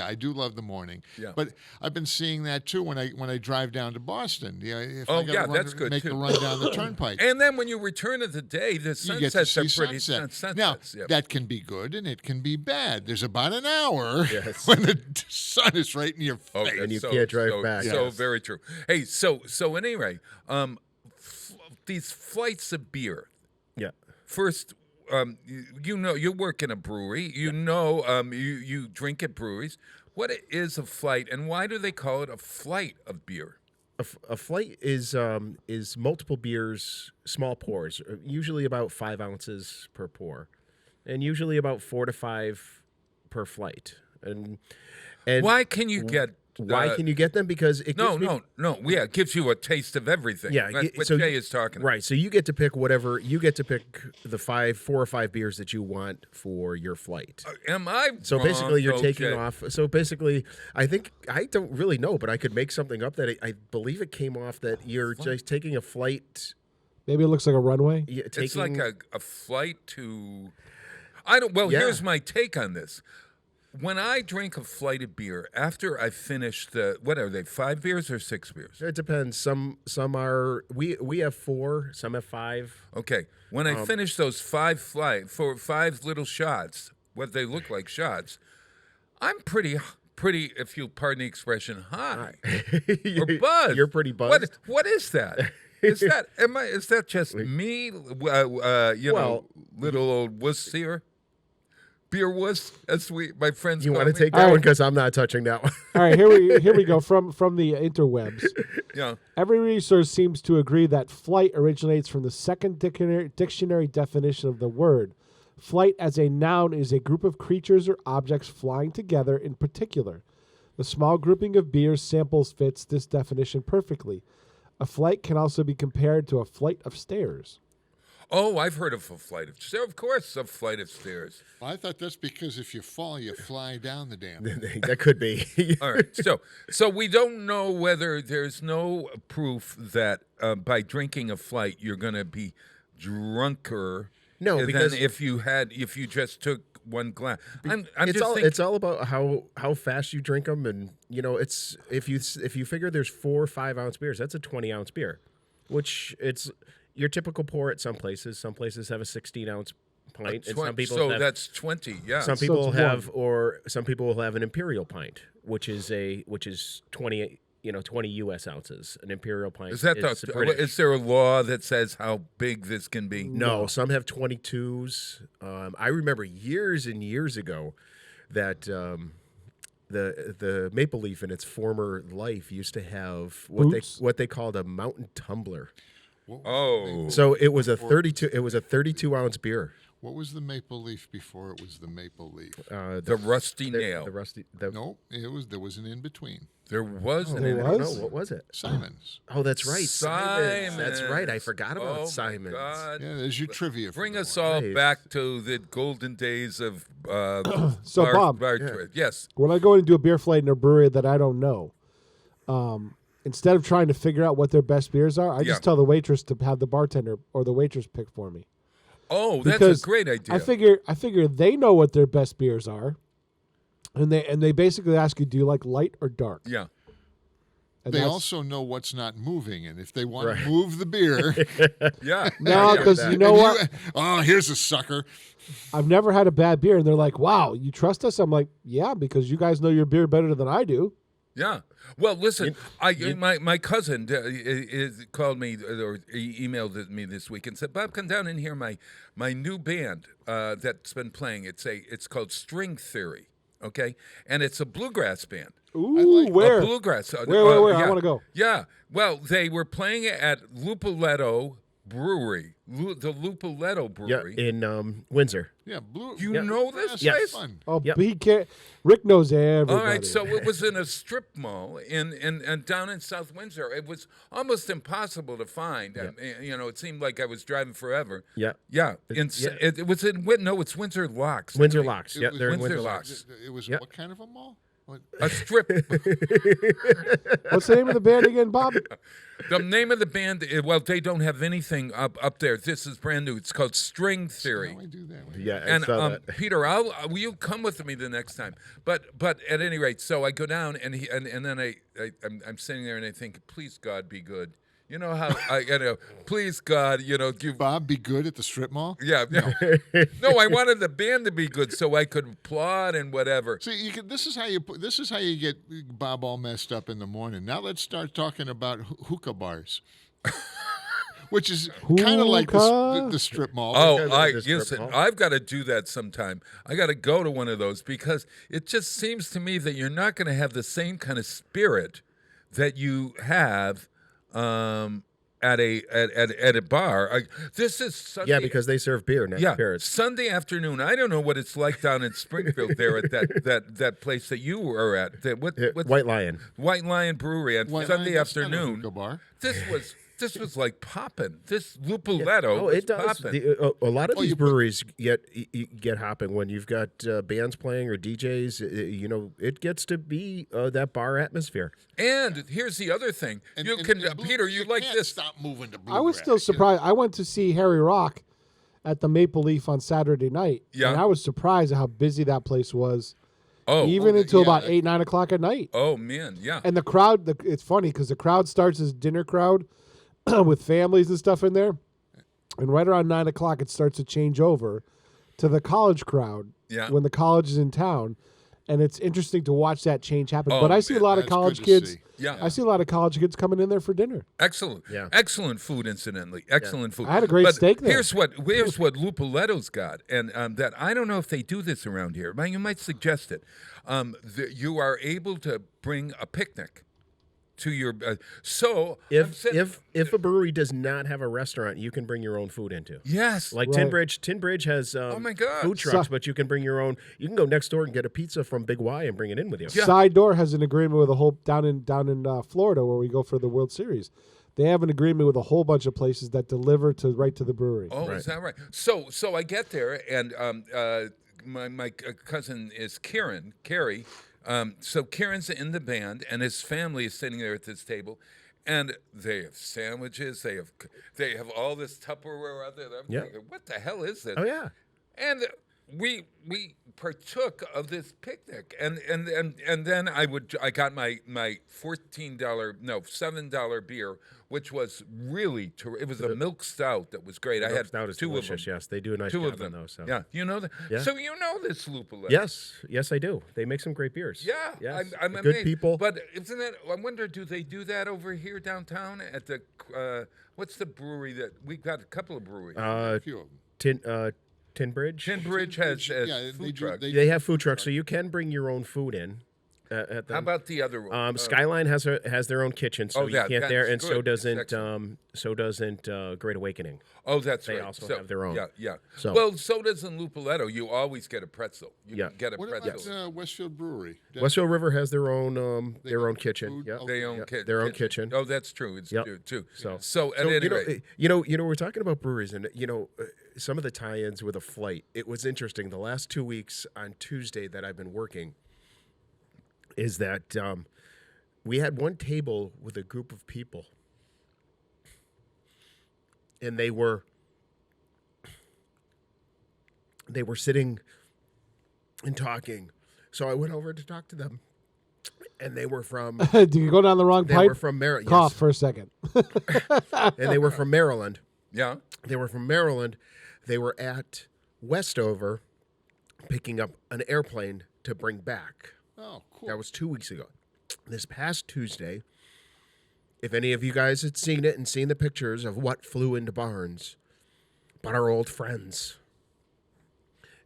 I do love the morning. Yeah. But I've been seeing that too when I drive down to Boston. That's good make too. the run down the turnpike. And then when you return of the day, the sunsets are pretty sunsets. Now, that can be good and it can be bad. There's about an hour when the sun is right in your face. And you can't drive back. So very true. Hey, so anyway, these flights of beer. Yeah. First, you work in a brewery. You drink at breweries. What is a flight, and why do they call it a flight of beer? A flight is multiple beers, small pours, usually about 5 ounces per pour, and usually about 4 to 5 per flight. And why can you get? Why can you get them? Because it gives it gives you a taste of everything. Yeah, that's what Jay is talking about. Right. So you get to pick whatever. You get to pick the 4 or 5 beers that you want for your flight. Am I? So wrong, basically, you're taking Jay? off. So basically, I don't really know, but I could make something up that I believe it came off that you're just taking a flight. Maybe it looks like a runway. Yeah, it's like a flight to. I don't. Well, here's my take on this. When I drink a flight of beer, after I finish what are they, 5 beers or 6 beers? It depends. Some are, we have 4, some have 5. Okay. When I finish those 5 little shots, what they look like shots, I'm pretty, if you'll pardon the expression, high. Or buzzed. You're pretty buzzed. What is that? Is that just me, little old wuss here? beer wuss, as my friends You call want to me. take that one because I'm not touching that one. All right, here we go from the interwebs. Yeah. Every resource seems to agree that flight originates from the second dictionary definition of the word. Flight as a noun is a group of creatures or objects flying together in particular. The small grouping of beers samples fits this definition perfectly. A flight can also be compared to a flight of stairs. Oh, I've heard of a flight of stairs. Of course, a flight of stairs. Well, I thought that's because if you fall, you fly down the damn thing. That could be. All right. So we don't know whether there's no proof that by drinking a flight you're going to be drunker. No, because than if you just took one glass. It's all about how fast you drink them, and it's if you figure there's 4 5-ounce beers, that's a 20-ounce beer, which it's your typical pour at some places. Some places have a 16-ounce pint, and some people that's 20. Yeah. Some people some people will have an imperial pint, which is 20 U.S. ounces. An imperial pint. Is there a law that says how big this can be? No, some have 22s. I remember years and years ago that the Maple Leaf in its former life used to have what they called a mountain tumbler. Oh, so it was a 32. It was a 32-ounce beer. What was the Maple Leaf before it was the Maple Leaf? The Rusty Nail. The Rusty. No, there was an in between. There was an in between. No, what was it? Simon's. Oh, that's right. Simon's. That's right. I forgot about Simon's. God. Yeah, there's your trivia. Bring us all back to the golden days of So, Bob, yes. When I go in and do a beer flight in a brewery that I don't know, instead of trying to figure out what their best beers are, I just tell the waitress to have the bartender or the waitress pick for me. Oh, that's a great idea. I figure they know what their best beers are, and they basically ask you, do you like light or dark? Yeah. And they also know what's not moving, and if they want to move the beer, yeah. No, because you know what? Here's a sucker. I've never had a bad beer, and they're like, "Wow, you trust us?" I'm like, "Yeah, because you guys know your beer better than I do." Yeah. Well, listen, my cousin called me or emailed me this week and said, "Bob, come down and hear my new band that's been playing. It's called String Theory, okay, and it's a bluegrass band. Ooh, where? A bluegrass. Where? Yeah. I want to go. Yeah. Well, they were playing at Lupoletto Brewery, the Lupoletto Brewery in Windsor. Yeah, You know this yes. place? Oh, he can't. Rick knows everybody. All right, so it was in a strip mall in down in South Windsor. It was almost impossible to find. Yeah. It seemed like I was driving forever. Yeah. Yeah. It was it's Windsor Locks. Windsor Locks. Yeah, they're in Windsor Windsor Locks. It was what kind of a mall? A strip. What's the name of the band again, Bob? The name of the band, well, they don't have anything up there. This is brand new. It's called String Theory. How I do that? Yeah, And saw that. Peter, will you come with me the next time? But at any rate, so I go down and then I'm sitting there and I think, please God be good. You know how please God, Bob, be good at the strip mall. Yeah, no, I wanted the band to be good so I could applaud and whatever. See, this is how you get Bob all messed up in the morning. Now let's start talking about hookah bars, which is kind of like the strip mall. Listen, I've got to do that sometime. I got to go to one of those because it just seems to me that you're not going to have the same kind of spirit that you have. At a bar. This is Sunday. Yeah, because they serve beer. Not spirits. Sunday afternoon. I don't know what it's like down in Springfield there at that place that you were at. White Lion. White Lion Brewery on Sunday afternoon. Bar. This was like popping. This Lupoletto it does. Popping. A lot of these breweries get hopping when you've got bands playing or DJs. It gets to be that bar atmosphere. And here's the other thing. Peter, you like this? Stop moving to bluegrass. I was still surprised. I went to see Harry Rock at the Maple Leaf on Saturday night, and I was surprised at how busy that place was. Until about 8, 9 o'clock at night. Oh man, yeah. And the crowd. It's funny because the crowd starts as dinner crowd with families and stuff in there, and right around 9 o'clock it starts to change over to the college crowd. Yeah. When the college is in town. and it's interesting to watch that change happen. Oh, but I see a lot of that's college good to kids. see. Yeah. I see a lot of college kids coming in there for dinner. Excellent. Yeah. Excellent food, incidentally. Excellent food. I had a great But steak there. Here's what Lupoletto's got, and that I don't know if they do this around here. But you might suggest it. You are able to bring a picnic to your. If a brewery does not have a restaurant, you can bring your own food into. Yes. Like Right. Tin Bridge has my God. food trucks, but you can bring your own. You can go next door and get a pizza from Big Y and bring it in with you. Yeah. Side Door has an agreement with a whole down in Florida where we go for the World Series. They have an agreement with a whole bunch of places that deliver right to the brewery. Oh, is that right? So I get there, and my cousin is Carrie. So Kieran's in the band, and his family is sitting there at this table, and they have sandwiches. They have all this Tupperware out there. I'm thinking, what the hell is this? Oh yeah. And we partook of this picnic, and then I got my $7 beer, which was really it was a milk stout that was great. I had Stout is two delicious. of them. Yes, they do a nice Two job of them. on those. So. Yeah, you know that. Yeah. So you know this Lupoletto. Yes, I do. They make some great beers. Yeah, Yes. I'm Good amazed. people. But isn't that? I wonder, do they do that over here downtown at the? What's the brewery that we've got? A couple of breweries. A few of them. Tin Bridge. Tin Bridge has Yeah, food trucks. They have food trucks, so you can bring your own food in. At them. How about the other one? Skyline has their own kitchen, so you can't there, and that's good. so doesn't Great Awakening. Oh, that's They right. also So- have their own. Yeah. So- Well, so does in Lupoletto. You always get a pretzel. You Yeah. can get a What pretzel. about Westfield Brewery? Westfield River has their own got kitchen. food? Yep. Okay. They own their own kitchen. Oh, that's true. It's Yep. true too. So at any rate, we're talking about breweries, and some of the tie-ins with a flight. It was interesting. The last 2 weeks on Tuesday that I've been working is that we had one table with a group of people, and they were sitting and talking. So I went over to talk to them, and they were from. Did you go down the wrong They pipe? were from Maryland. Cough for a second. And they were from Maryland. yeah. They were from Maryland. They were at Westover picking up an airplane to bring back. Oh, cool. That was 2 weeks ago. This past Tuesday, if any of you guys had seen it and seen the pictures of what flew into Barnes, but our old friends,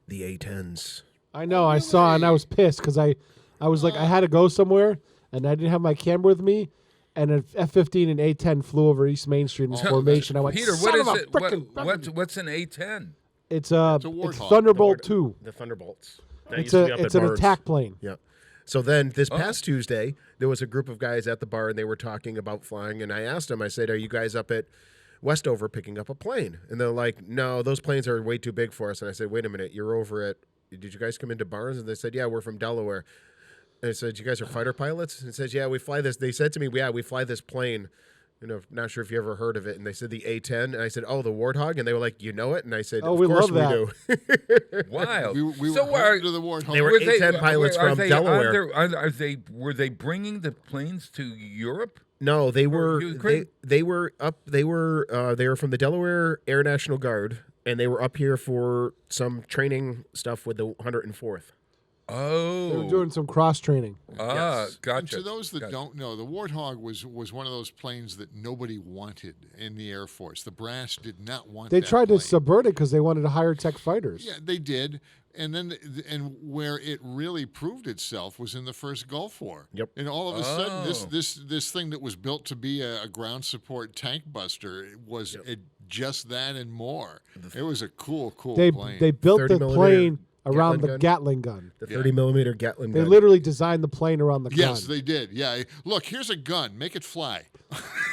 the A-10s. I know. I saw, and I was pissed because I was like, I had to go somewhere, and I didn't have my camera with me, and an F-15 and A-10 flew over East Main Street in formation. I went, Peter, son what of is a it? frickin' What's an A10? It's Warthog. Thunderbolt 2. The Thunderbolts. That It's used to be up it's at an Barnes. attack plane. Yeah. So then this past Tuesday, there was a group of guys at the bar, and they were talking about flying, and I asked them, I said, are you guys up at Westover picking up a plane? And they're like, no, those planes are way too big for us. And I said, wait a minute, you're over at, did you guys come into Barnes? And they said, yeah, we're from Delaware. And I said, you guys are fighter pilots? And it says, yeah, we fly this. They said to me, yeah, we fly this plane. Not sure if you ever heard of it. And they said the A-10. And I said, oh, the Warthog? And they were like, you know it? And I said, Oh, of we course love we do. Wild. We so were are, to the Warthog. They were A-10 pilots from Delaware. Were they bringing the planes to Europe? No, they were Ukraine? they were from the Delaware Air National Guard, and they were up here for some training stuff with the 104th. Oh, They were doing some cross training. Yes. Gotcha. And to those that Gotcha. don't know, the Warthog was one of those planes that nobody wanted in the Air Force. The brass did not want They that tried plane. to subvert it because they wanted higher tech fighters. Yeah, they did. And then, where it really proved itself was in the first Gulf War. Yep. And all of a sudden, Oh. this thing that was built to be a ground support tank buster was just that and more. It was a cool plane. They built 30 the millimeter plane around the gun? Gatling gun. The 30-millimeter Gatling They gun. literally designed the plane around the gun. Yes, they did. Yeah. Look, here's a gun. Make it fly.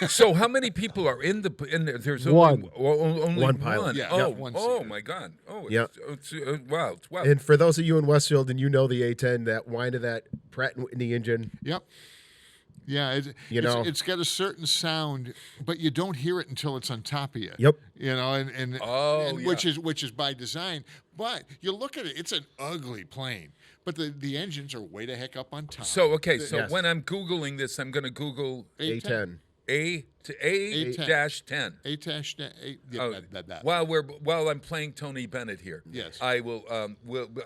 So how many people are in there? There's One. only One pilot. One. Yeah, Oh, one oh seater. my God. Oh, Yeah. It's wow. It's wow. And for those of you in Westfield and you know the A-10, that whine of that Pratt & Whitney engine. Yep. Yeah, it's got a certain sound, but you don't hear it until it's on top of you. Yep. Which is by design. But you look at it; it's an ugly plane. But the engines are way the heck up on top. So okay, so Yes. when I'm Googling this, I'm going to Google A-10. A-10. A-10. Yeah, While I'm playing Tony Bennett here, yes, I will.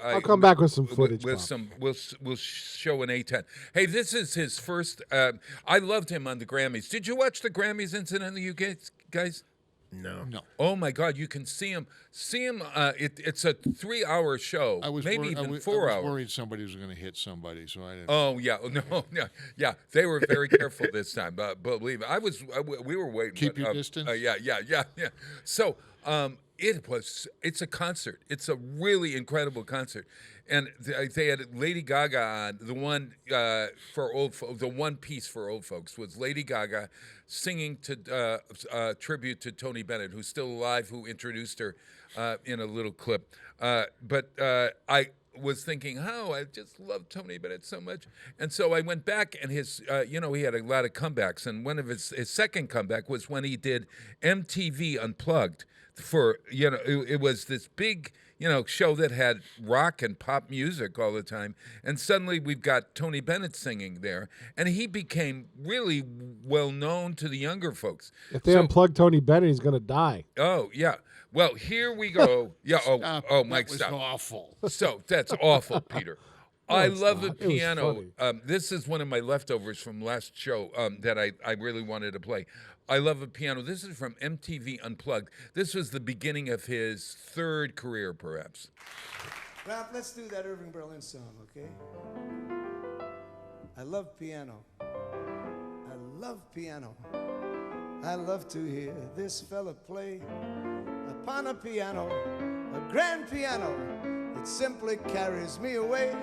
I'll come back with some footage. We'll show an A-10. Hey, this is his first. I loved him on the Grammys. Did you watch the Grammys incidentally, you guys? No. Oh my God! You can see him. It's a 3-hour show. Maybe even 4 hours. I was worried somebody was going to hit somebody, so I didn't. Oh yeah, yeah. They were very careful this time. Believe me, we were waiting. Keep your distance. Yeah. So it's a concert. It's a really incredible concert, and they had Lady Gaga on. The one the one piece for old folks was Lady Gaga singing to tribute to Tony Bennett, who's still alive, who introduced her in a little clip. But I was thinking, I just love Tony Bennett so much. And so I went back, and his, he had a lot of comebacks. And one of his second comeback was when he did MTV Unplugged for, it was this big, show that had rock and pop music all the time. And suddenly we've got Tony Bennett singing there. And he became really well known to the younger folks. If they unplug Tony Bennett, he's going to die. Oh, yeah. Well, here we go. Yeah. Mike, stop. That was awful. So that's awful, Peter. I love the piano. It was This is one of my leftovers from last show that I really wanted to play. I love a piano. This is from MTV Unplugged. This was the beginning of his third career, perhaps. Ralph, let's do that Irving Berlin song, okay? I love piano. I love piano. I love to hear this fella play upon a piano, a grand piano. It simply carries me away.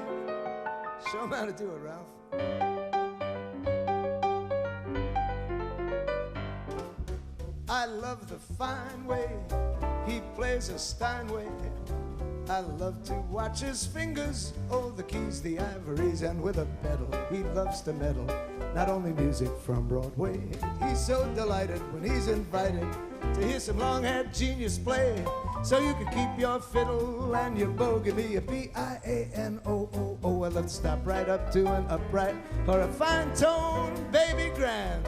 Show him how to do it, Ralph. I love the fine way he plays a Steinway. I love to watch his fingers, oh, the keys, the ivories, and with a pedal, he loves to meddle. Not only music from Broadway, he's so delighted when he's invited to hear some long-haired genius play. So you can keep your fiddle and your bow, give me a P-I-A-N-O-O-O. I love to stop right up to an upright or a fine tone, baby grand.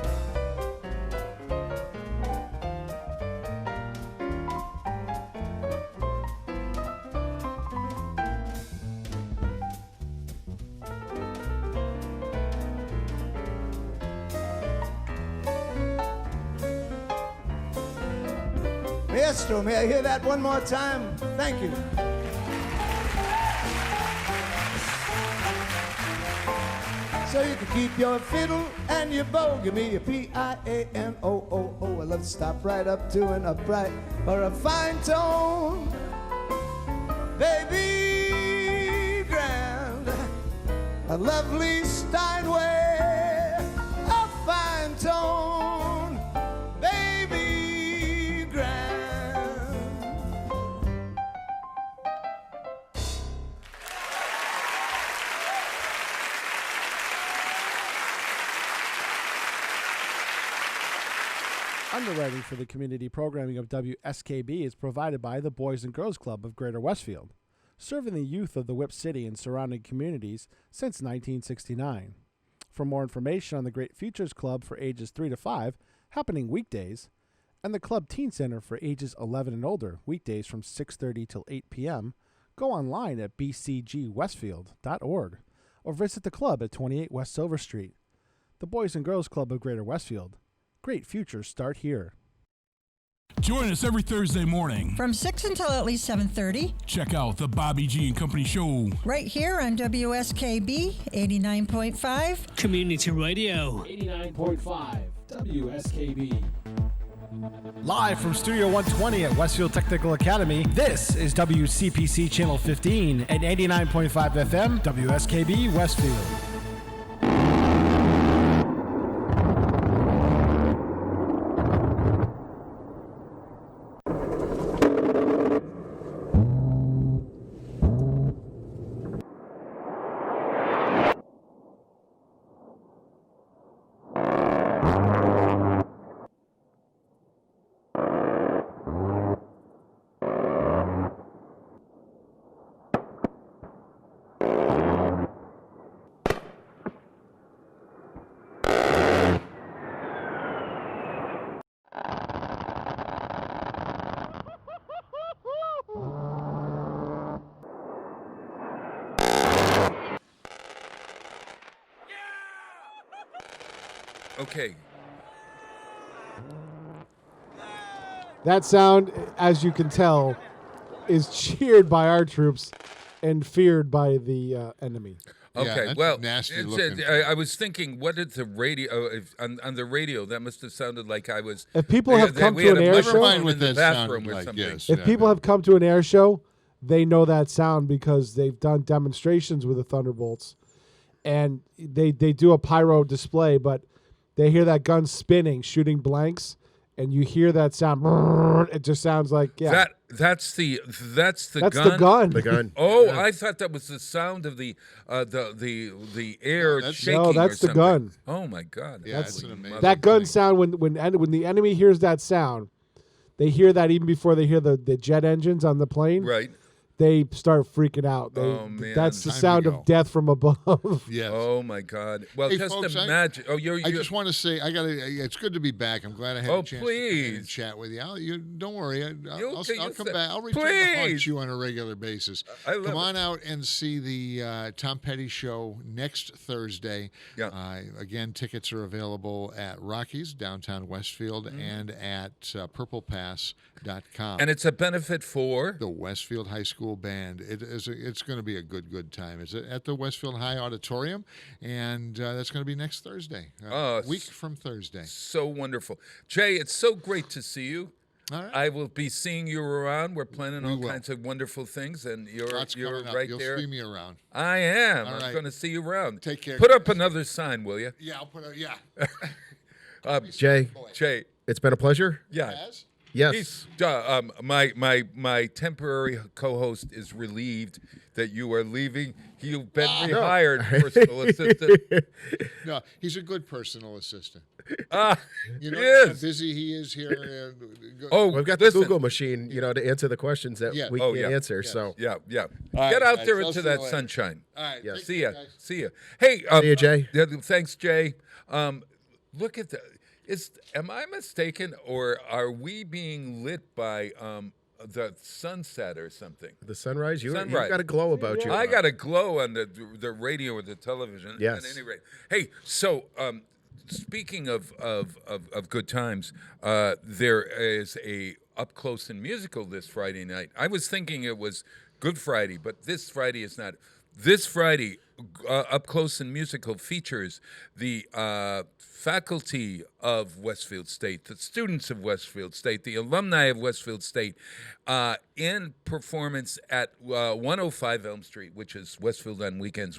Maestro, may I hear that one more time? Thank you. So you can keep your fiddle and your bow. Give me a P-I-A-N-O-O-O. I love to stop right up to an upright or a fine tone, baby grand. A lovely Steinway, a fine tone, baby grand. Underwriting for the community programming of WSKB is provided by the Boys and Girls Club of Greater Westfield, serving the youth of the Whip City and surrounding communities since 1969. For more information on the Great Futures Club for ages 3 to 5, happening weekdays, and the Club Teen Center for ages 11 and older, weekdays from 6:30 till 8 p.m., go online at bcgwestfield.org or visit the club at 28 West Silver Street. The Boys and Girls Club of Greater Westfield. Great futures start here. Join us every Thursday morning from 6 until at least 7:30. Check out the Bobby G and Company Show right here on WSKB 89.5 Community Radio. 89.5 WSKB. Live from Studio 120 at Westfield Technical Academy, this is WCPC Channel 15 at 89.5 FM WSKB Westfield. Okay. That sound, as you can tell, is cheered by our troops and feared by the enemy. Okay, that's well, nasty looking. I was thinking, what did the radio on the radio? That must have sounded like I was. If people have come we to had an a air microphone show, mind what in the that bathroom sounded or like, something. yes. if people have come to an air show, they know that sound because they've done demonstrations with the Thunderbolts, and they do a pyro display, but they hear that gun spinning, shooting blanks, and you hear that sound. It just sounds like That's the gun. That's the gun. The gun. Oh, I thought that was the sound of the air shaking. No, that's or the something. gun. Oh my God! Yeah, That's it's an amazing That gun thing. sound when the enemy hears that sound, they hear that even before they hear the jet engines on the plane. right. They start freaking out. Oh, man. That's the Time to sound go. of death from above. Yes. Oh my God! Well, Hey, just folks, imagine. I just want to say it's good to be back. I'm glad I had Oh, a chance to come in and please. chat with you. Don't worry. I'll You'll come say- back. I'll return to haunt Please. you on a regular basis. I love Come it. on out and see the Tom Petty show next Thursday. Yeah. Again, tickets are available at Rockies, downtown Westfield, and at purplepass.com. And it's a benefit for the Westfield High School Band. It's going to be a good time. It's at the Westfield High Auditorium, and that's going to be next Thursday, a week from Thursday. So wonderful, Jay. It's so great to see you. All right. I will be seeing you around. We're planning all will. kinds of wonderful things, and you're Lots coming up. right You'll there. see me around. I am. All I'm right. going to see you around. Take care, Put up guys. another sign, will you? Yeah, I'll put a Jay, Jay. it's been a pleasure. Yeah. Yes. He's, my temporary co-host is relieved that you are leaving. You've been rehired, personal assistant. No, he's a good personal assistant. He know is. how busy he is here. We've got the Google machine, to answer the questions that we Oh, can't yeah. answer. Yeah. So Yeah. All Get right, out guys. there I'll into see you that later. sunshine. All right. Yes. Take See care, ya. guys. See ya. Hey, See ya, Jay. Thanks, Jay. Look at that. Am I mistaken, or are we being lit by the sunset or something? the sunrise, you've Sunrise. got a glow about you. I got a glow on the radio or the television. Yes. At any rate, hey. So, speaking of good times, there is a up close and musical this Friday night. I was thinking it was Good Friday, but this Friday is not. This Friday, Up Close and Musical features the faculty of Westfield State, the students of Westfield State, the alumni of Westfield State, in performance at 105 Elm Street, which is Westfield on weekends,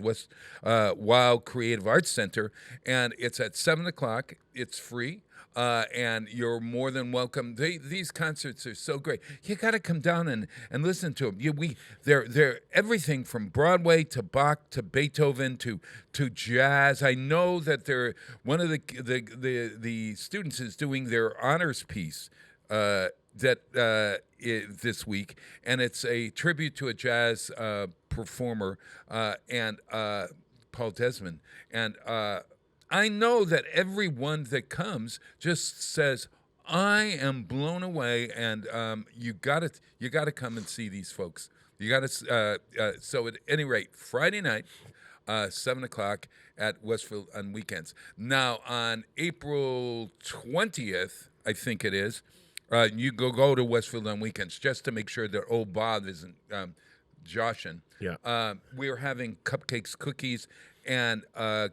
Wow Creative Arts Center, and it's at 7 o'clock. It's free. And you're more than welcome. These concerts are so great. You got to come down and listen to them. They're everything from Broadway to Bach to Beethoven to jazz. I know that one of the students is doing their honors piece this week, and it's a tribute to a jazz performer and Paul Desmond and. I know that everyone that comes just says, "I am blown away," and you got to come and see these folks. You got to. So at any rate, Friday night, 7 o'clock at Westfield on weekends. Now on April 20th, I think it is, you go to Westfield on weekends just to make sure that old Bob isn't joshing. Yeah. We're having cupcakes, cookies, and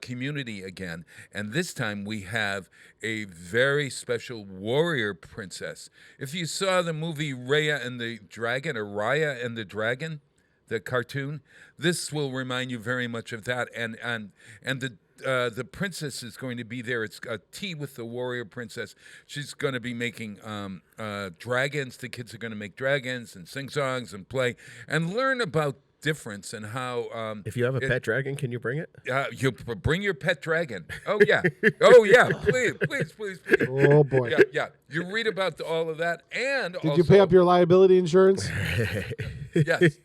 community again. And this time we have a very special warrior princess. If you saw the movie Raya and the Dragon, or Raya and the Dragon, the cartoon, this will remind you very much of that. And the princess is going to be there. It's a tea with the warrior princess. She's going to be making dragons. The kids are going to make dragons and sing songs and play and learn about difference and how if you have a pet dragon, can you bring it? You bring your pet dragon. Oh yeah, please. Oh boy. Yeah. You read about all of that, and Did you pay up your liability insurance? Yes.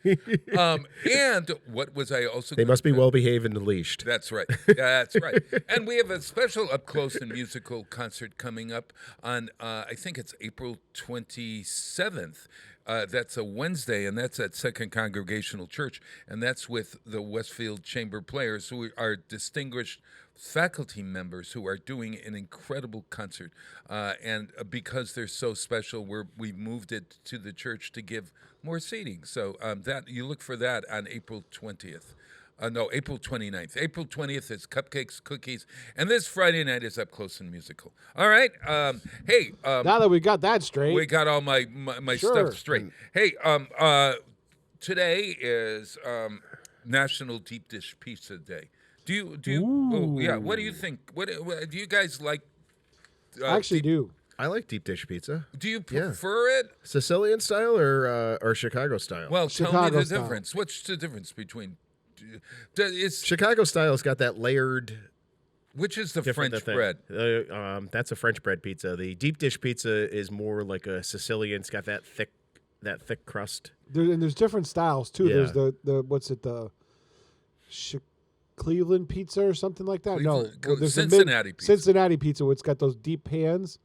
And what was I also? They must be well behaved and leashed. That's right. That's right. And we have a special up close and musical concert coming up on I think it's April 27th. That's a Wednesday, and that's at Second Congregational Church, and that's with the Westfield Chamber Players, who are distinguished faculty members who are doing an incredible concert. And because they're so special, we moved it to the church to give more seating. So that you look for that on April 20th. No, April 29th. April 20th is Cupcakes, Cookies, and this Friday night is Up Close and Musical. All right. Hey. Now that we got that straight. We got all my Sure. stuff straight. Hey, today is National Deep Dish Pizza Day. Do you? Oh, yeah. What do you think? What do you guys like? I actually do. I like deep dish pizza. Do you prefer it Sicilian style or Chicago style? Well, tell me Chicago the style. difference. What's the difference between? Chicago style's got that layered. Which is the different French thing. bread? That's a French bread pizza. The deep dish pizza is more like a Sicilian. It's got that thick crust. There's different styles too. Yeah. There's the what's it, the Cleveland pizza or something like that. There's Cincinnati pizza. Cincinnati pizza, where it's got those deep pans,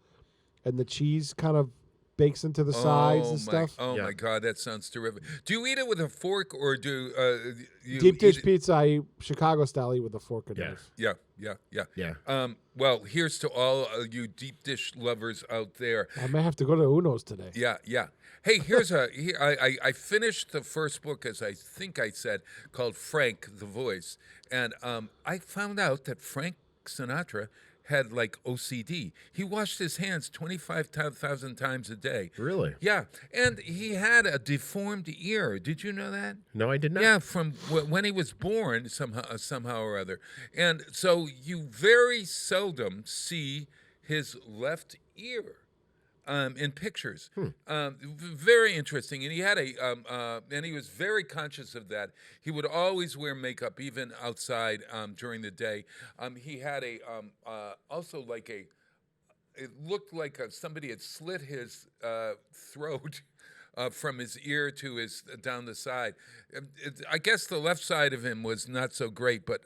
and the cheese kind of bakes into the sides and stuff. My God, that sounds terrific. Do you eat it with a fork or do you deep dish eat pizza? I eat Chicago style, eat with a fork and knife. Yeah. Well, here's to all you deep dish lovers out there. I may have to go to Uno's today. Yeah. Hey, I finished the first book, as I think I said, called Frank the Voice, and I found out that Frank Sinatra had like OCD. He washed his hands 25,000 times a day. Really? Yeah, and he had a deformed ear. Did you know that? No, I did not. Yeah, from when he was born, somehow or other. And so you very seldom see his left ear in pictures. Very interesting. And he had and he was very conscious of that. He would always wear makeup, even outside during the day. He had also like it looked like somebody had slit his throat from his ear to his down the side. I guess the left side of him was not so great, but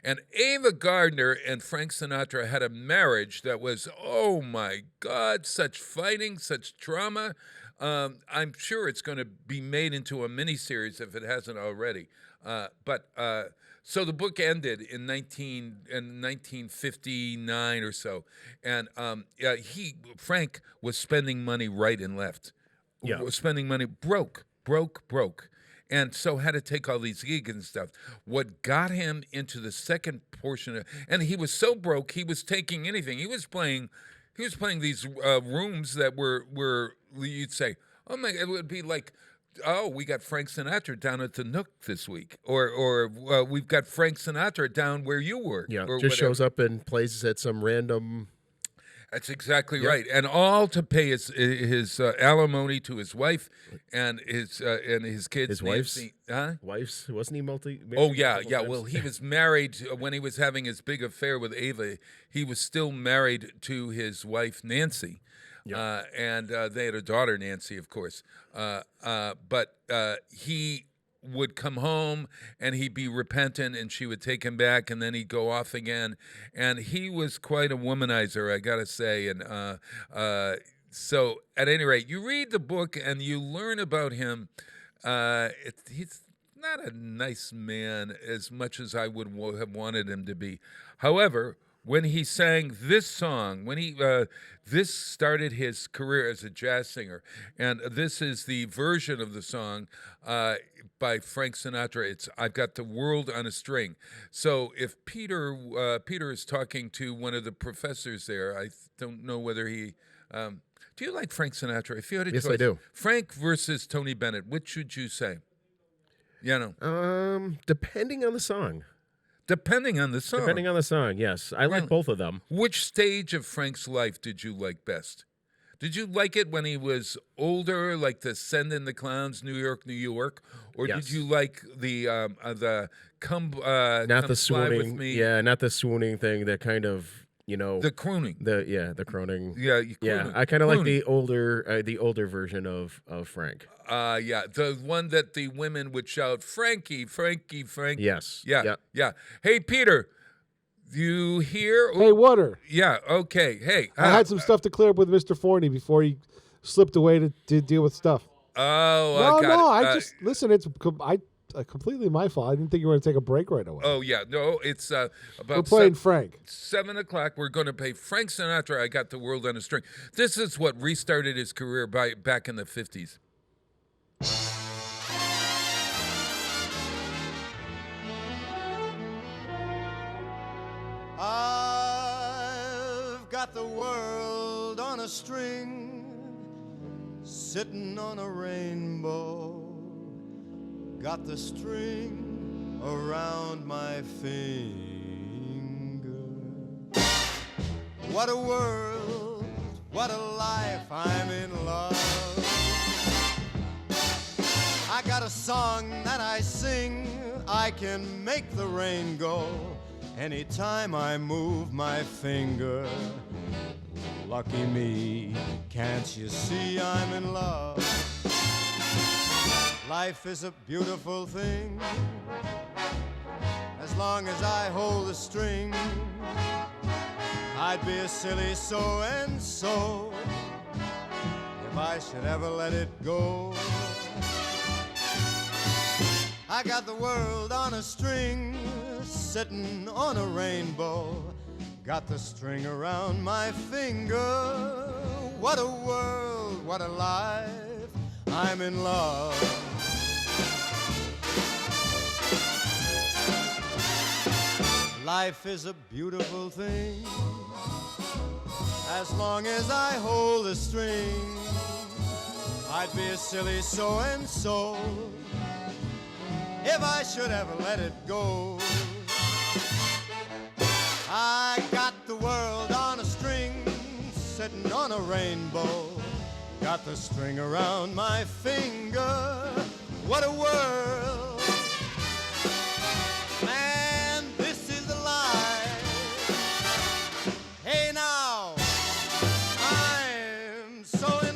and Ava Gardner and Frank Sinatra had a marriage that was, oh my God, such fighting, such trauma. I'm sure it's going to be made into a miniseries if it hasn't already. So the book ended in 1959 or so, and Frank was spending money right and left. Yeah. Was spending money, broke, and so had to take all these gigs and stuff. What got him into the second portion and he was so broke, he was taking anything. He was playing these rooms that were you'd say, oh my, it would be like, oh, we got Frank Sinatra down at the Nook this week, or we've got Frank Sinatra down where you were. Yeah, or just whatever. shows up and plays at some random. That's exactly right, and all to pay his alimony to his wife and his kids. His wife's, Nancy, huh? Wife's, wasn't he Oh yeah. Well, he was married when he was having his big affair with Ava. He was still married to his wife Nancy, and they had a daughter, Nancy, of course. But he would come home and he'd be repentant and she would take him back and then he'd go off again. And he was quite a womanizer, I gotta say. And so at any rate, you read the book and you learn about him. He's not a nice man as much as I would have wanted him to be. However, when he sang this song, this started his career as a jazz singer, and this is the version of the song by Frank Sinatra. It's "I've Got the World on a String." So if Peter is talking to one of the professors there, I don't know whether he. Do you like Frank Sinatra? If you had a Yes, choice, I do. Frank versus Tony Bennett, which should you say? Depending on the song. Depending on the song. Depending on the song, yes. I like both of them. Which stage of Frank's life did you like best? Did you like it when he was older, like the Send in the Clowns, New York, New York? Or Yes. did you like the Come Not Come the Fly swooning. With Me? Yeah, not the swooning thing. That kind of, The crooning. The croning. Yeah, Yeah, I kind of like the older version of Frank. The one that the women would shout, Frankie, Frankie, Frankie. Yes. Yeah. Hey, Peter, you here? Hey, Water. Yeah, okay. Hey. I had some stuff to clear up with Mr. Forney before he slipped away to deal with stuff. Oh, no. got it. I just listen. It's completely my fault. I didn't think you were going to take a break right away. Oh yeah, no, it's about we're playing Frank. 7:00. We're going to play Frank Sinatra. I Got the World on a String. This is what restarted his career back in the 50s. I've got the world on a string, sitting on a rainbow. Got the string around my finger. What a world, what a life, I'm in love. I got a song that I sing, I can make the rain go anytime I move my finger. Lucky me, can't you see I'm in love? Life is a beautiful thing, as long as I hold the string. I'd be a silly so-and-so if I should ever let it go. I got the world on a string, sitting on a rainbow. Got the string around my finger. What a world, what a life, I'm in love. Life is a beautiful thing, as long as I hold the string. I'd be a silly so-and-so if I should ever let it go. I got the world on a string, sitting on a rainbow. Got the string around my finger. What a world, man, this is a life. Hey now, I'm so in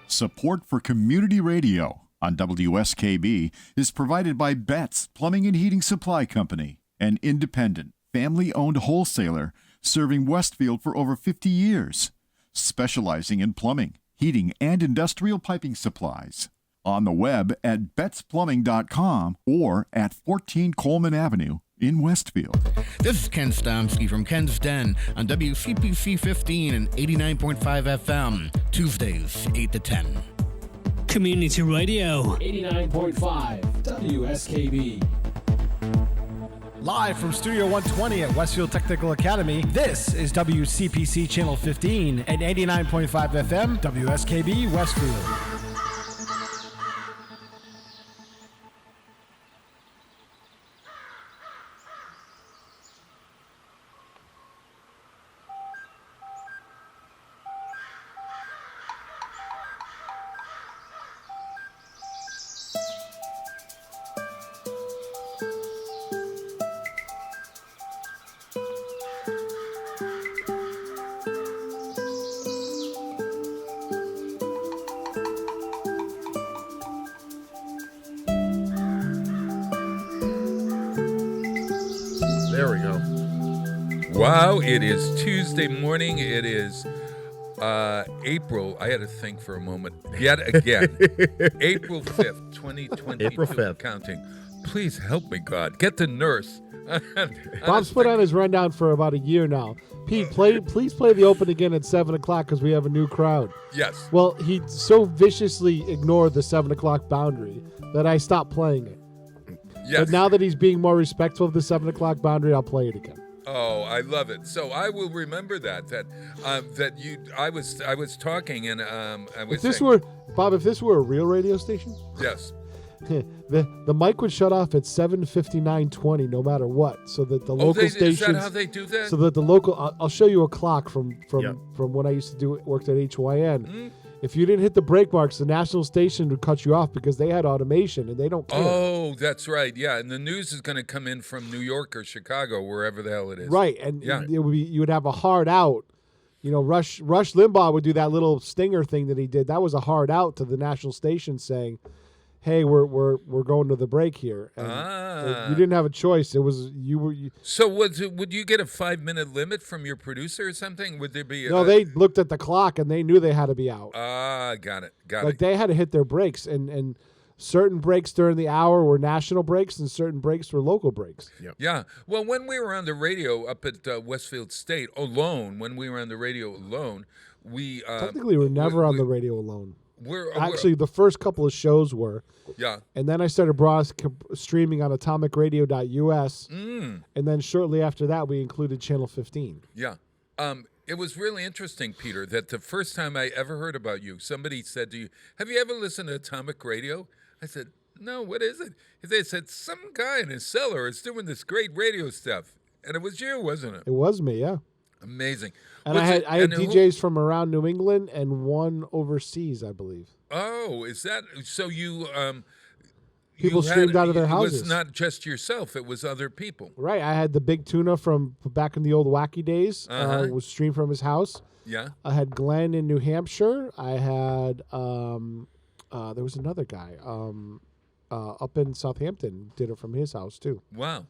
Support for community radio on WSKB is provided by Betts Plumbing and Heating Supply Company, an independent, family-owned wholesaler serving Westfield for over 50 years, specializing in plumbing, heating, and industrial piping supplies. On the web at bettsplumbing.com or at 14 Coleman Avenue in Westfield. This is Ken Stomsky from Ken's Den on WCPC 15 and 89.5 FM, Tuesdays, 8 to 10. Community Radio. 89.5 WSKB. Live from Studio 120 at Westfield Technical Academy, this is WCPC Channel 15 and 89.5 FM, WSKB Westfield. There we go. Wow, it is Tuesday morning. It is April. I had to think for a moment. Yet again. April 5th, 2022. April 5th. Counting. Please help me, God. Get the nurse. Bob's put on his rundown for about a year now. Pete, please play the open again at 7 o'clock because we have a new crowd. Yes. Well, he so viciously ignored the 7 o'clock boundary that I stopped playing it. Yes. But now that he's being more respectful of the 7 o'clock boundary, I'll play it again. Oh, I love it. So I will remember that I was talking and I was If this saying, were Bob, if this were a real radio station, yes. the mic would shut off at 7:59:20 no matter what, so that the local stations. Is that how they do that? So that the local, I'll show you a clock from when I used to worked at HYN. Mm-hmm. If you didn't hit the break marks, the national station would cut you off because they had automation and they don't care. Oh, that's right. Yeah, and the news is going to come in from New York or Chicago, wherever the hell it is. Right, and it would be, you would have a hard out. You know, Rush Limbaugh would do that little stinger thing that he did. That was a hard out to the national station saying, hey, we're going to the break here. And you didn't have a choice. It was you. So would you get a 5-minute limit from your producer or something? Would there be? No, they looked at the clock and they knew they had to be out. Got it. Like they had to hit their breaks, and certain breaks during the hour were national breaks, and certain breaks were local breaks. Yep. Yeah. Well, when we were on the radio up at Westfield State alone, we technically we're never on the radio alone. Actually, the first couple of shows were. Yeah. And then I started streaming on atomicradio.us. And then shortly after that, we included Channel 15. Yeah. It was really interesting, Peter, that the first time I ever heard about you, somebody said to you, have you ever listened to Atomic Radio? I said, no, what is it? They said, some guy in his cellar is doing this great radio stuff. And it was you, wasn't it? It was me, yeah. Amazing. And I had DJs from around New England and one overseas, I believe. Oh, is that so? You people streamed out of their houses. It was not just yourself; it was other people. Right. I had the Big Tuna from back in the old wacky days. Was streamed from his house. Yeah. I had Glenn in New Hampshire. I had there was another guy up in Southampton did it from his house too. Wow.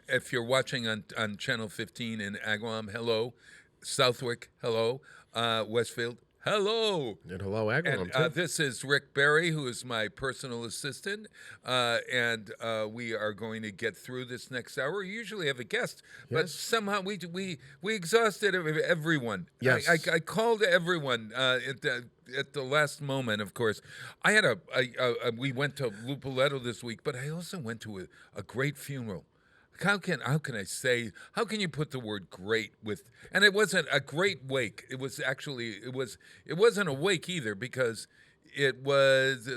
If you're watching on Channel 15 in Agawam, hello. Southwick, hello. Westfield, hello. And hello, Agawam, too. This is Rick Berry, who is my personal assistant, and we are going to get through this next hour. We usually have a guest, but somehow we exhausted everyone. Yes. I called everyone at the last moment, of course. I had we went to Lupoletto this week, but I also went to a great funeral. How can you put the word great with, and it wasn't a great wake. It was actually, it wasn't a wake either, because it was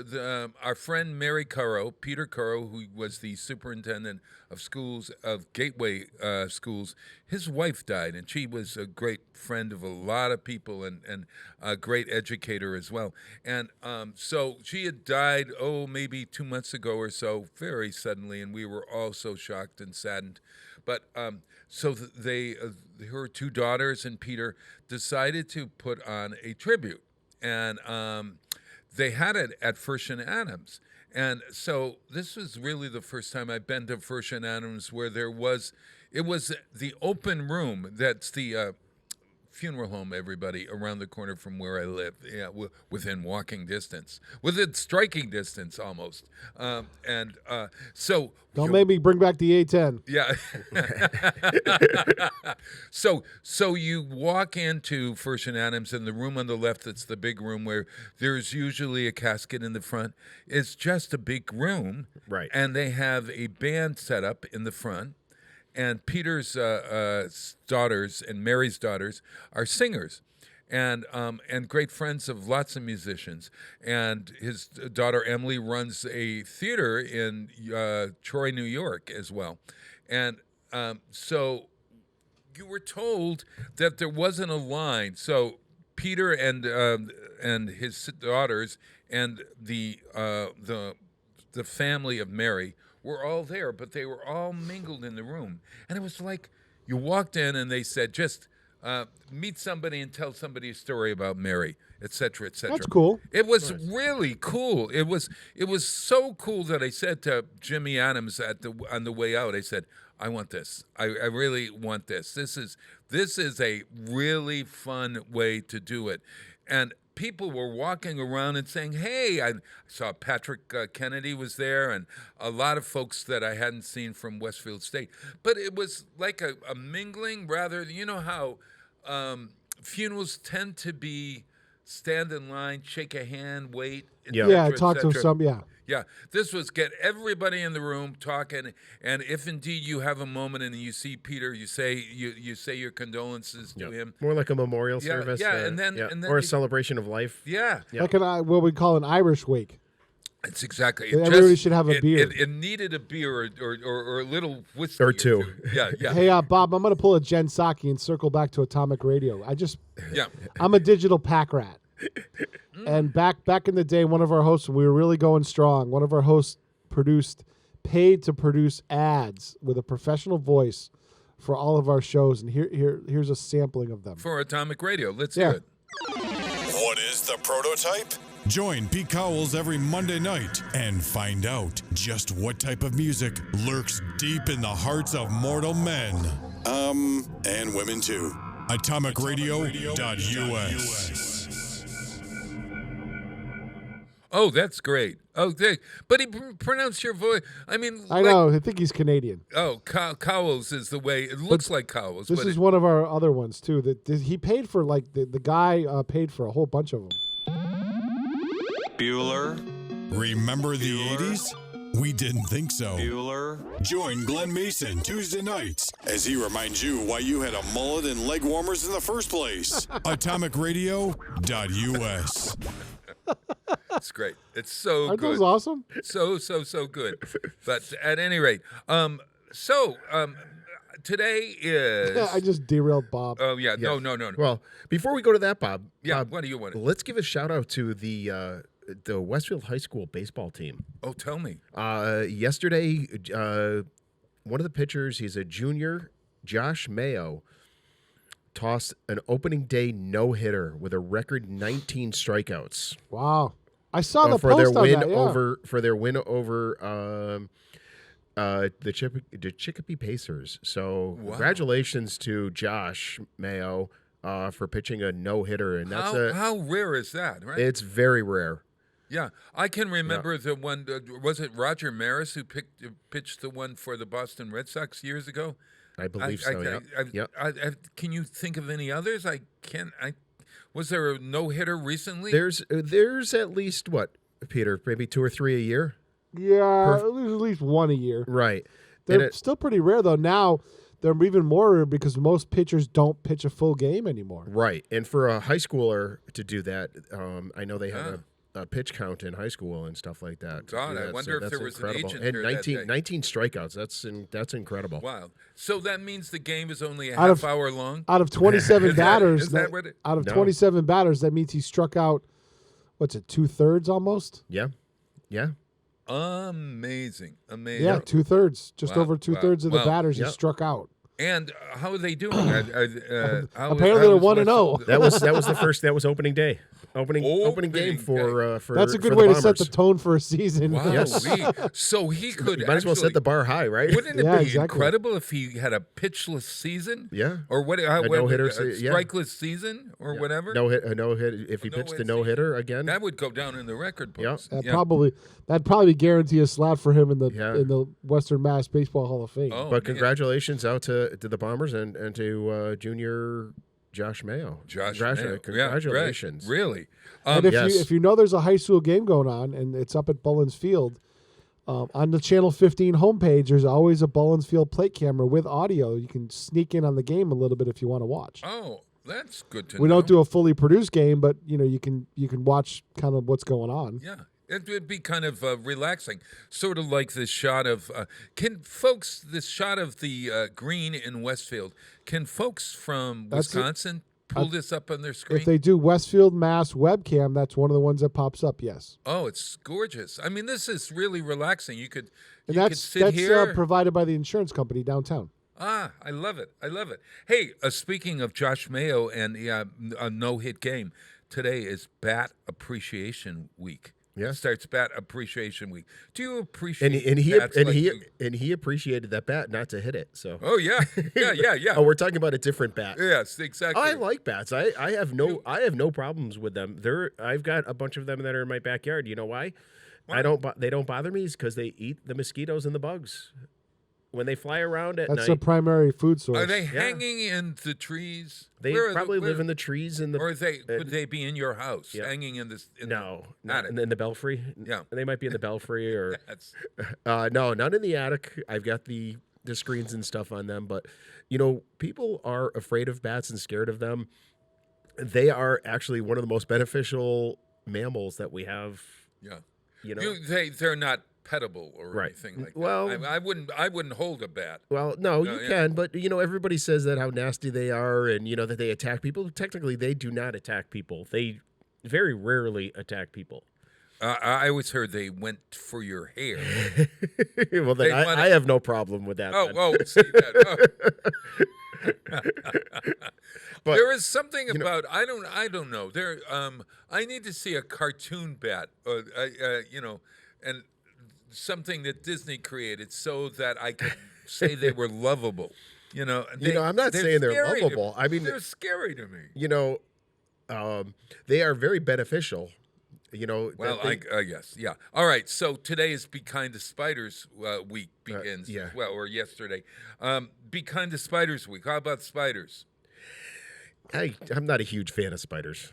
our friend Mary Currow, Peter Currow, who was the superintendent of schools, of Gateway schools. His wife died, and she was a great friend of a lot of people and a great educator as well. And so she had died, maybe 2 months ago or so, very suddenly, and we were all so shocked and saddened. But so her two daughters and Peter decided to put on a tribute, and they had it at First and Adams. And so this was really the first time I've been to First and Adams where it was the open room. That's the funeral home, everybody, around the corner from where I live. Yeah, within walking distance. Within striking distance, almost. So... Don't make me bring back the A10. Yeah. So you walk into First and Adams, and the room on the left, that's the big room where there's usually a casket in the front. It's just a big room. Right. And they have a band set up in the front. And Peter's daughters and Mary's daughters are singers, and great friends of lots of musicians. And his daughter Emily runs a theater in Troy, New York, as well. And so you were told that there wasn't a line. So Peter and his daughters and the family of Mary were all there, but they were all mingled in the room. And it was like you walked in and they said, just meet somebody and tell somebody a story about Mary, et cetera, et cetera. That's cool. It was really cool. It was so cool that I said to Jimmy Adams on the way out, I said, I want this. I really want this. This is a really fun way to do it. And people were walking around and saying, hey, I saw Patrick Kennedy was there, and a lot of folks that I hadn't seen from Westfield State. But it was like a mingling, rather, you know how funerals tend to be stand in line, shake a hand, wait. Yeah, talk to some, yeah. Yeah, this was get everybody in the room talking, and if indeed you have a moment and you see Peter, you say your condolences to him. More like a memorial service. Yeah, and then or a celebration of life. Yeah. Like what we call an Irish wake. It's exactly. Everybody should have a beer. It needed a beer or a little whiskey or two. Yeah. Hey, Bob, I'm going to pull a Jen Psaki and circle back to Atomic Radio. I'm a digital pack rat. And back in the day, one of our hosts, we were really going strong. One of our hosts paid to produce ads with a professional voice for all of our shows. And here's a sampling of them. For Atomic Radio. Let's hear it. What is the prototype? Join Pete Cowles every Monday night and find out just what type of music lurks deep in the hearts of mortal men. And women too. AtomicRadio.us. Oh, that's great. Oh, but he pronounced your voice. I mean, I know. I think he's Canadian. Oh, Cowles is the way. It looks like Cowles. This is one of our other ones, too. That he paid for, like, the guy paid for a whole bunch of them. Bueller. Remember the 80s? We didn't think so. Bueller. Join Glenn Mason Tuesday nights as he reminds you why you had a mullet and leg warmers in the first place. AtomicRadio.us. It's great. It's so Aren't good. those awesome? So good. But at any rate, today is. I just derailed Bob. Oh yeah. No. Well, before we go to that, Bob. Yeah. Bob, What do you want? Let's give a shout out to the Westfield High School baseball team. Oh, tell me. Yesterday, one of the pitchers, he's a junior, Josh Mayo, tossed an opening day no-hitter with a record 19 strikeouts. Wow. I saw the for post their on win that, yeah. over the Chicopee Pacers. So Wow. congratulations to Josh Mayo for pitching a no-hitter, and that's how rare is that? Right. It's very rare. Yeah, I can remember the one. Was it Roger Maris who pitched the one for the Boston Red Sox years ago? I believe so. Yep. Can you think of any others? I can't. Was there a no hitter recently? There's at least what, Peter? Maybe 2 or 3 a year. Yeah, there's at least one a year. Right. They're still pretty rare though. Now they're even more rare because most pitchers don't pitch a full game anymore. Right, and for a high schooler to do that, I know they have a pitch count in high school and stuff like that. God, I wonder if there was incredible. an agent And here 19 strikeouts. That's incredible. Wow. So that means the game is only a Out half of- hour long? Out of 27 batters, is that what it- out of No. 27 batters, that means he struck out. What's it? 2/3 almost. Yeah. Amazing. Yeah, 2/3. Just Wow, over 2/3 of the wow. batters he Yep. struck out. And how are they doing? Apparently they're 1-0. That was the first. That was opening day. Opening game for That's a good for way the to set the Bombers. tone for a season. Wow. Yes. So he could You might as well set the bar high, right? Wouldn't it Yeah, be exactly. incredible if he had a pitchless season? Yeah. Or what? A no-hitter yeah. strikeless season or whatever. No hit. If he pitched a no hitter again, That would go down in the record books. That'd probably guarantee a slot for him in the Western Mass Baseball Hall of Fame. Oh, but man. congratulations out to the Bombers and to junior Josh Mayo. Josh Mayo. Congratulations. Yeah, really. And if yes. if you know there's a high school game going on and it's up at Bullens Field, on the Channel 15 homepage, there's always a Bullens Field plate camera with audio. You can sneak in on the game a little bit if you want to watch. Oh, that's good to know. We don't do a fully produced game, but you can watch kind of what's going on. Yeah. It would be kind of relaxing, sort of like this shot of this shot of the green in Westfield. Can folks from Wisconsin pull this up on their screen? If they do Westfield Mass webcam, that's one of the ones that pops up. Yes, Oh, it's gorgeous. I mean, this is really relaxing. You could and you could that's sit here. provided by the insurance company downtown. I love it. I love it. Hey, speaking of Josh Mayo and a no-hit game, today is Bat Appreciation Week. Yeah. Starts Bat Appreciation Week. Do you appreciate And he bats like you? and he appreciated that bat, not to hit it. So. Oh yeah, yeah. Oh, we're talking about a different bat. Yes, exactly. I like bats. I have no problems with them. I've got a bunch of them that are in my backyard. You know why? They don't bother me is because they eat the mosquitoes and the bugs when they fly around at night. That's a primary food source. Are they hanging in the trees? They probably live in the trees in the. Or could they be in your house, hanging in this? No, attic? in the belfry. Yeah, they might be in the belfry or. No, not in the attic. I've got the screens and stuff on them, but people are afraid of bats and scared of them. They are actually one of the most beneficial mammals that we have. Yeah, they're not petable or anything like that. Well, I wouldn't hold a bat. Well, no, you can, but everybody says that how nasty they are and that they attack people. Technically, they do not attack people. They very rarely attack people. I always heard they went for your hair. Well, then I have no problem with that. See that. But there is something about I don't know. There I need to see a cartoon bat, and something that Disney created so that I can say they were lovable. I'm not saying they're lovable. I mean, they're scary to me. They are very beneficial. Well, yes, yeah. All right, so today is Be Kind to Spiders week begins. Well, or yesterday. Be Kind to Spiders week. How about spiders? I'm not a huge fan of spiders.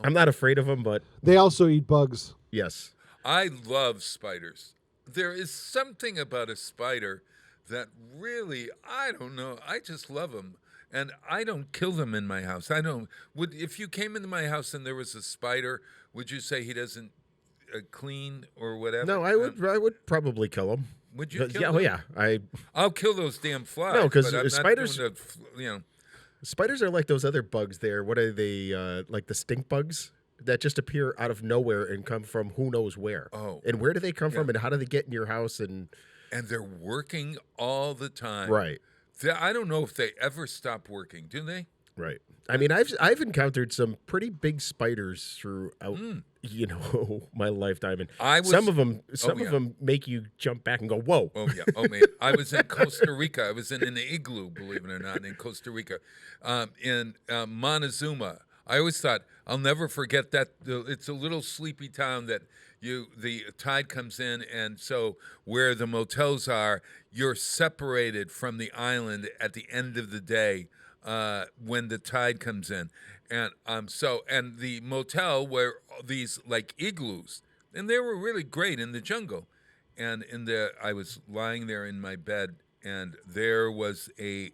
I'm not afraid of them, but they also eat bugs. Yes. I love spiders. There is something about a spider that really, I don't know, I just love them. And I don't kill them in my house. If you came into my house and there was a spider, would you say he doesn't clean or whatever? No, I would probably kill him. Would you kill them? them? Yeah, I'll kill those damn flies. No, because spiders, spiders are like those other bugs there. What are they, like the stink bugs? That just appear out of nowhere and come from who knows where. Oh. And where do they come from and how do they get in your house? And they're working all the time. Right. I don't know if they ever stop working, do they? Right. I mean, I've encountered some pretty big spiders throughout, my lifetime, and some of them make you jump back and go, "Whoa!" Oh yeah. Oh man, I was in Costa Rica. I was in an igloo, believe it or not, in Costa Rica, in Montezuma. I always thought I'll never forget that. It's a little sleepy town that the tide comes in, and so where the motels are, you're separated from the island at the end of the day when the tide comes in, and and the motel were these like igloos, and they were really great in the jungle, and I was lying there in my bed, and there was a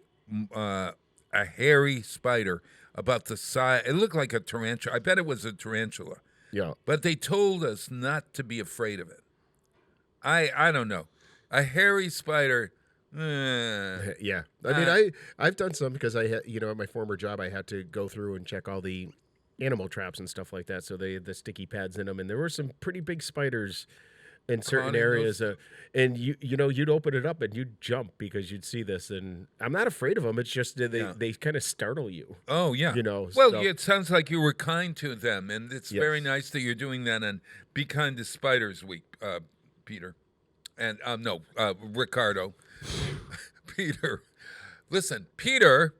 hairy spider about the size. It looked like a tarantula. I bet it was a tarantula. Yeah. But they told us not to be afraid of it. I don't know. A hairy spider. Yeah. I mean, I've done some because I had, at my former job, I had to go through and check all the animal traps and stuff like that. So they had the sticky pads in them, and there were some pretty big spiders in certain areas, and you'd open it up and you'd jump because you'd see this, and I'm not afraid of them. It's just they kind of startle you. Oh yeah, Well, it sounds like you were kind to them, and it's very nice that you're doing that. And Be Kind to Spiders Week, Peter, and Ricardo, Peter. Listen, Peter.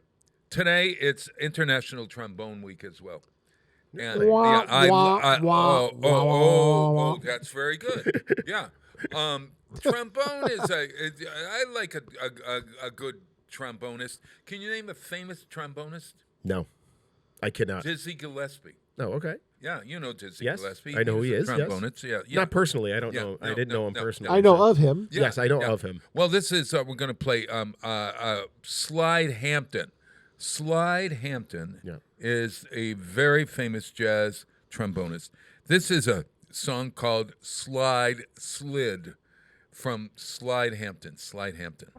Today it's International Trombone Week as well. And that's very good. Yeah, trombone is I like a good trombonist. Can you name a famous trombonist? No, I cannot. Dizzy Gillespie. Oh, okay. Yeah, you know Dizzy yes, Gillespie. I know who he is. Trombonist. Yes. Yeah. Not personally. I don't know. I didn't know him personally. I know of him. Yeah, yes, I know of him. Well, this is we're going to play Slide Hampton. Slide Hampton is a very famous jazz trombonist. This is a song called Slide Slid from Slide Hampton. Slide Hampton.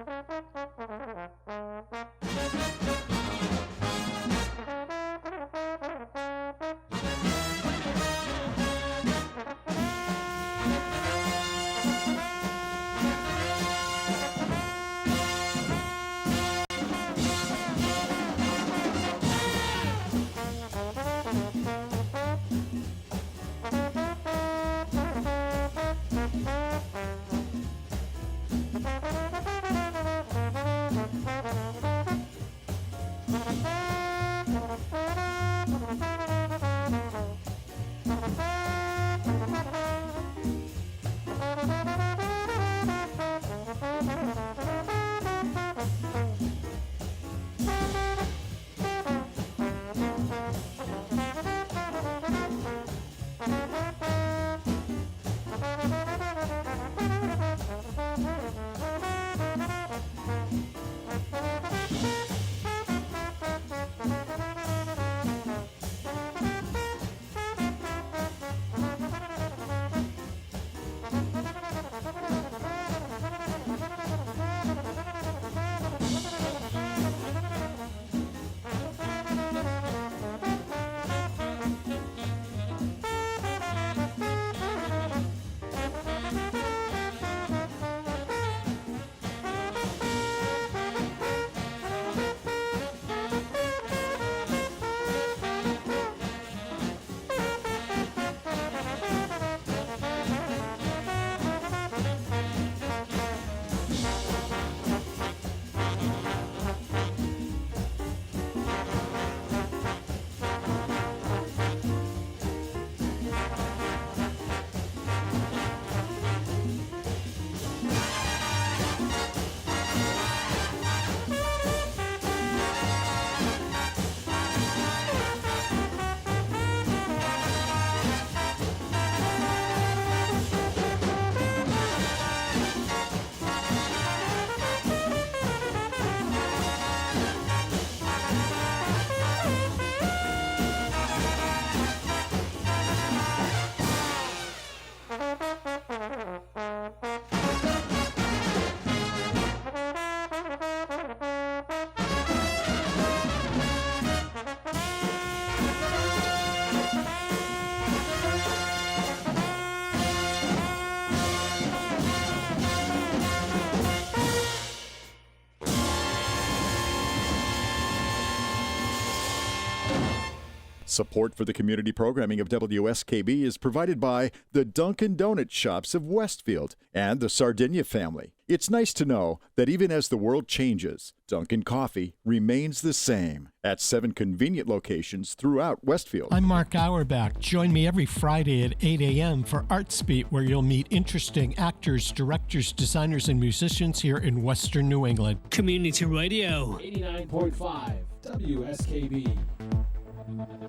Support for the community programming of WSKB is provided by the Dunkin' Donut Shops of Westfield and the Sardinia family. It's nice to know that even as the world changes, Dunkin' Coffee remains the same at 7 convenient locations throughout Westfield. I'm Mark Auerbach. Join me every Friday at 8 a.m. for Arts Beat, where you'll meet interesting actors, directors, designers, and musicians here in Western New England. Community Radio. 89.5 WSKB.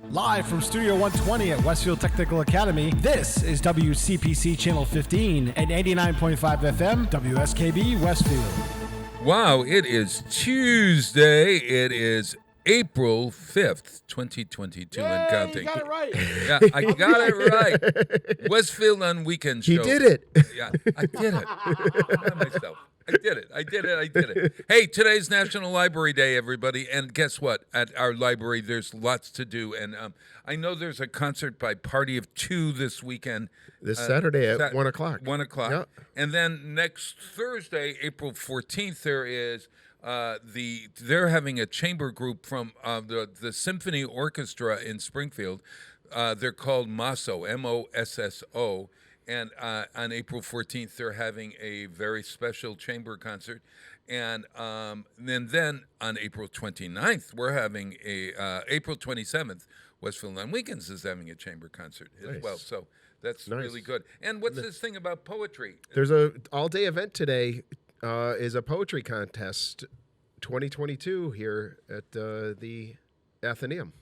Live from Studio 120 at Westfield Technical Academy, this is WCPC Channel 15 and 89.5 FM, WSKB Westfield. Wow, it is Tuesday. It is April 5th, 2022 and counting. You got it right. Yeah, I got it right. Westfield on Weekend Show. He did it. Yeah, I did it. I'm proud of myself. I did it. Hey, today's National Library Day, everybody. And guess what? At our library, there's lots to do. And I know there's a concert by Party of Two this weekend. This Saturday at 1 o'clock. 1 o'clock. Yep. And then next Thursday, April 14th, there is they're having a chamber group from the Symphony Orchestra in Springfield. They're called MOSSO, M-O-S-S-O. And on April 14th, they're having a very special chamber concert. And then on April 29th, we're having April 27th, Westfield on Weekends is having a chamber concert as well. So that's really good. And what's this thing about poetry? There's a all-day event today. Is a poetry contest 2022 here at the Athenaeum.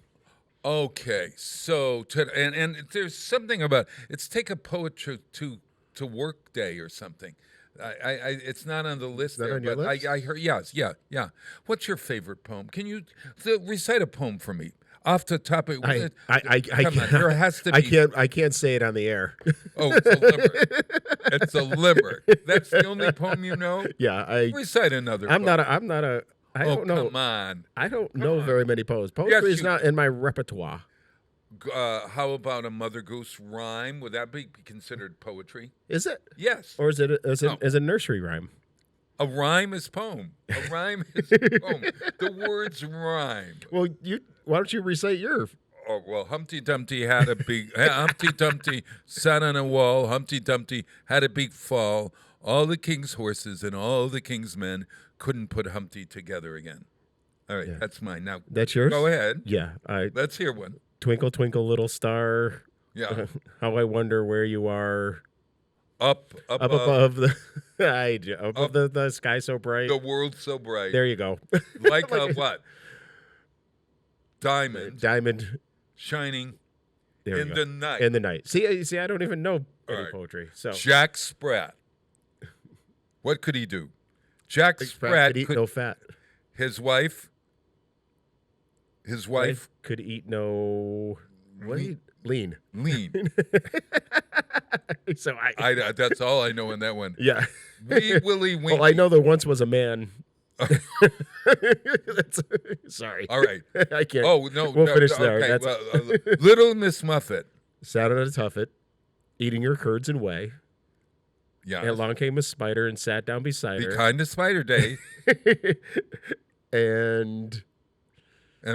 Okay, so and there's something about it's take a poet to work day or something. It's not on the list there, on your but list? I heard yeah. What's your favorite poem? Can you recite a poem for me off the top of I come on, there has to be. I can't say it on the air. Oh, it's a limerick. It's a limerick. That's the only poem you know? Yeah, recite another. I don't know. Come on. I don't know very many poems. Poetry is not in my repertoire. How about a Mother Goose rhyme? Would that be considered poetry? Is it? Yes. Or is it a nursery rhyme? A rhyme is poem. A rhyme is poem. The words rhyme. Well, why don't you recite your? Oh, well, Humpty Dumpty had a big Humpty Dumpty sat on a wall. Humpty Dumpty had a big fall. All the king's horses and all the king's men couldn't put Humpty together again. All right, that's mine. Now That's yours? Go ahead. Yeah. Let's hear one. Twinkle, twinkle, little star. Yeah. How I wonder where you are. Up above the the sky so bright. The world so bright. There you go. Like a what? Diamond shining in the night. In the night. See, I don't even know any poetry. So Jack Sprat. What could he do? Jack Sprat could eat no fat. His wife could eat no lean. So that's all I know in that one. Yeah. Wee Willie Winky. Well, I know there once was a man. Sorry. All right. I can't. Oh, no. We'll finish there. Okay, That's well, Little Miss Muffet. Sat on a tuffet, eating her curds and whey. Yeah. And along came a spider and sat down beside her. Be kind to Spider Day. And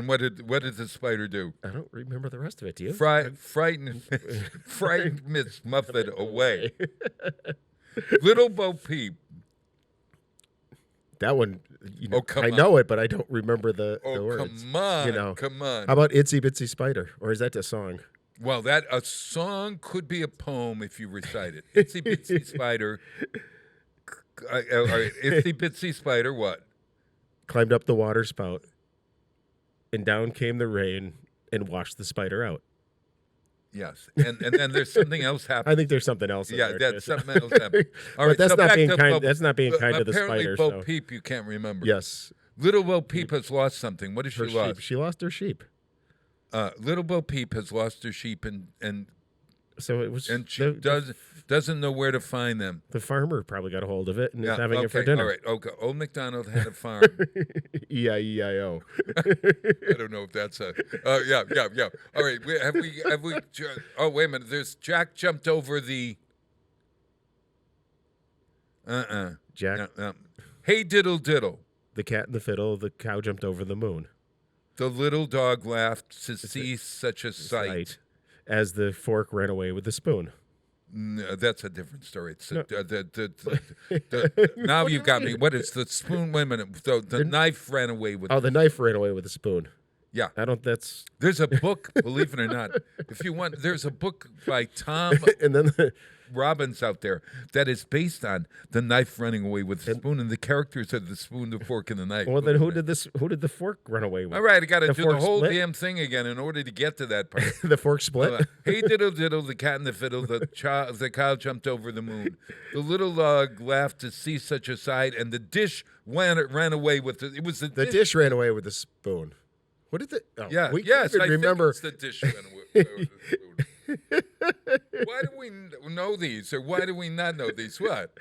what did the spider do? I don't remember the rest of it. Do you? Frightened Miss Muffet away. Little Bo Peep. That one, I know it, but I don't remember the words. Come on, come on. How about Itsy Bitsy Spider? Or is that a song? Well, a song could be a poem if you recite it. Itsy Bitsy Spider. All right, Itsy Bitsy Spider what? Climbed up the water spout, and down came the rain and washed the spider out. Yes, and then there's something else happening. I think there's something else. Yeah, that's something else happening. All right, but that's so not back being to kind. That's not being kind to the apparently spider. Bo Peep, you can't remember. Yes, Little Bo Peep has lost something. What has she lost? Sheep. She lost her sheep. Little Bo Peep has lost her sheep, and so it was. And she does. doesn't know where to find them. The farmer probably got a hold of it and is having it for dinner. All right. Okay. Old MacDonald had a farm. E-I-E-I-O. I don't know if that's a. Yeah. All right. Have we? Oh, wait a minute. There's Jack jumped over the. Jack. Hey, diddle diddle. The cat and the fiddle. The cow jumped over the moon. The little dog laughed to see such a sight. As the fork ran away with the spoon. No, that's a different story. It's No. Now you got me. What is the spoon? Wait a minute. The knife ran away with. Oh, the knife ran away with the spoon. Yeah, That's. There's a book, believe it or not. If you want, there's a book by Tom and then Robbins out there that is based on the knife running away with the spoon, and the characters are the spoon, the fork, and the knife. Well, then who did this? Who did the fork run away with? All right, I got to do the fork whole split? damn thing again in order to get to that part. The fork split. Hey diddle diddle, the cat and the fiddle, the cow jumped over the moon. The little dog laughed to see such a sight, and the dish ran away with it. It was the dish ran away with the spoon. What did the? Oh, Yeah, we yes, can't I even remember. think it's the dish ran away with the spoon. Why do we know these, or why do we not know these? What?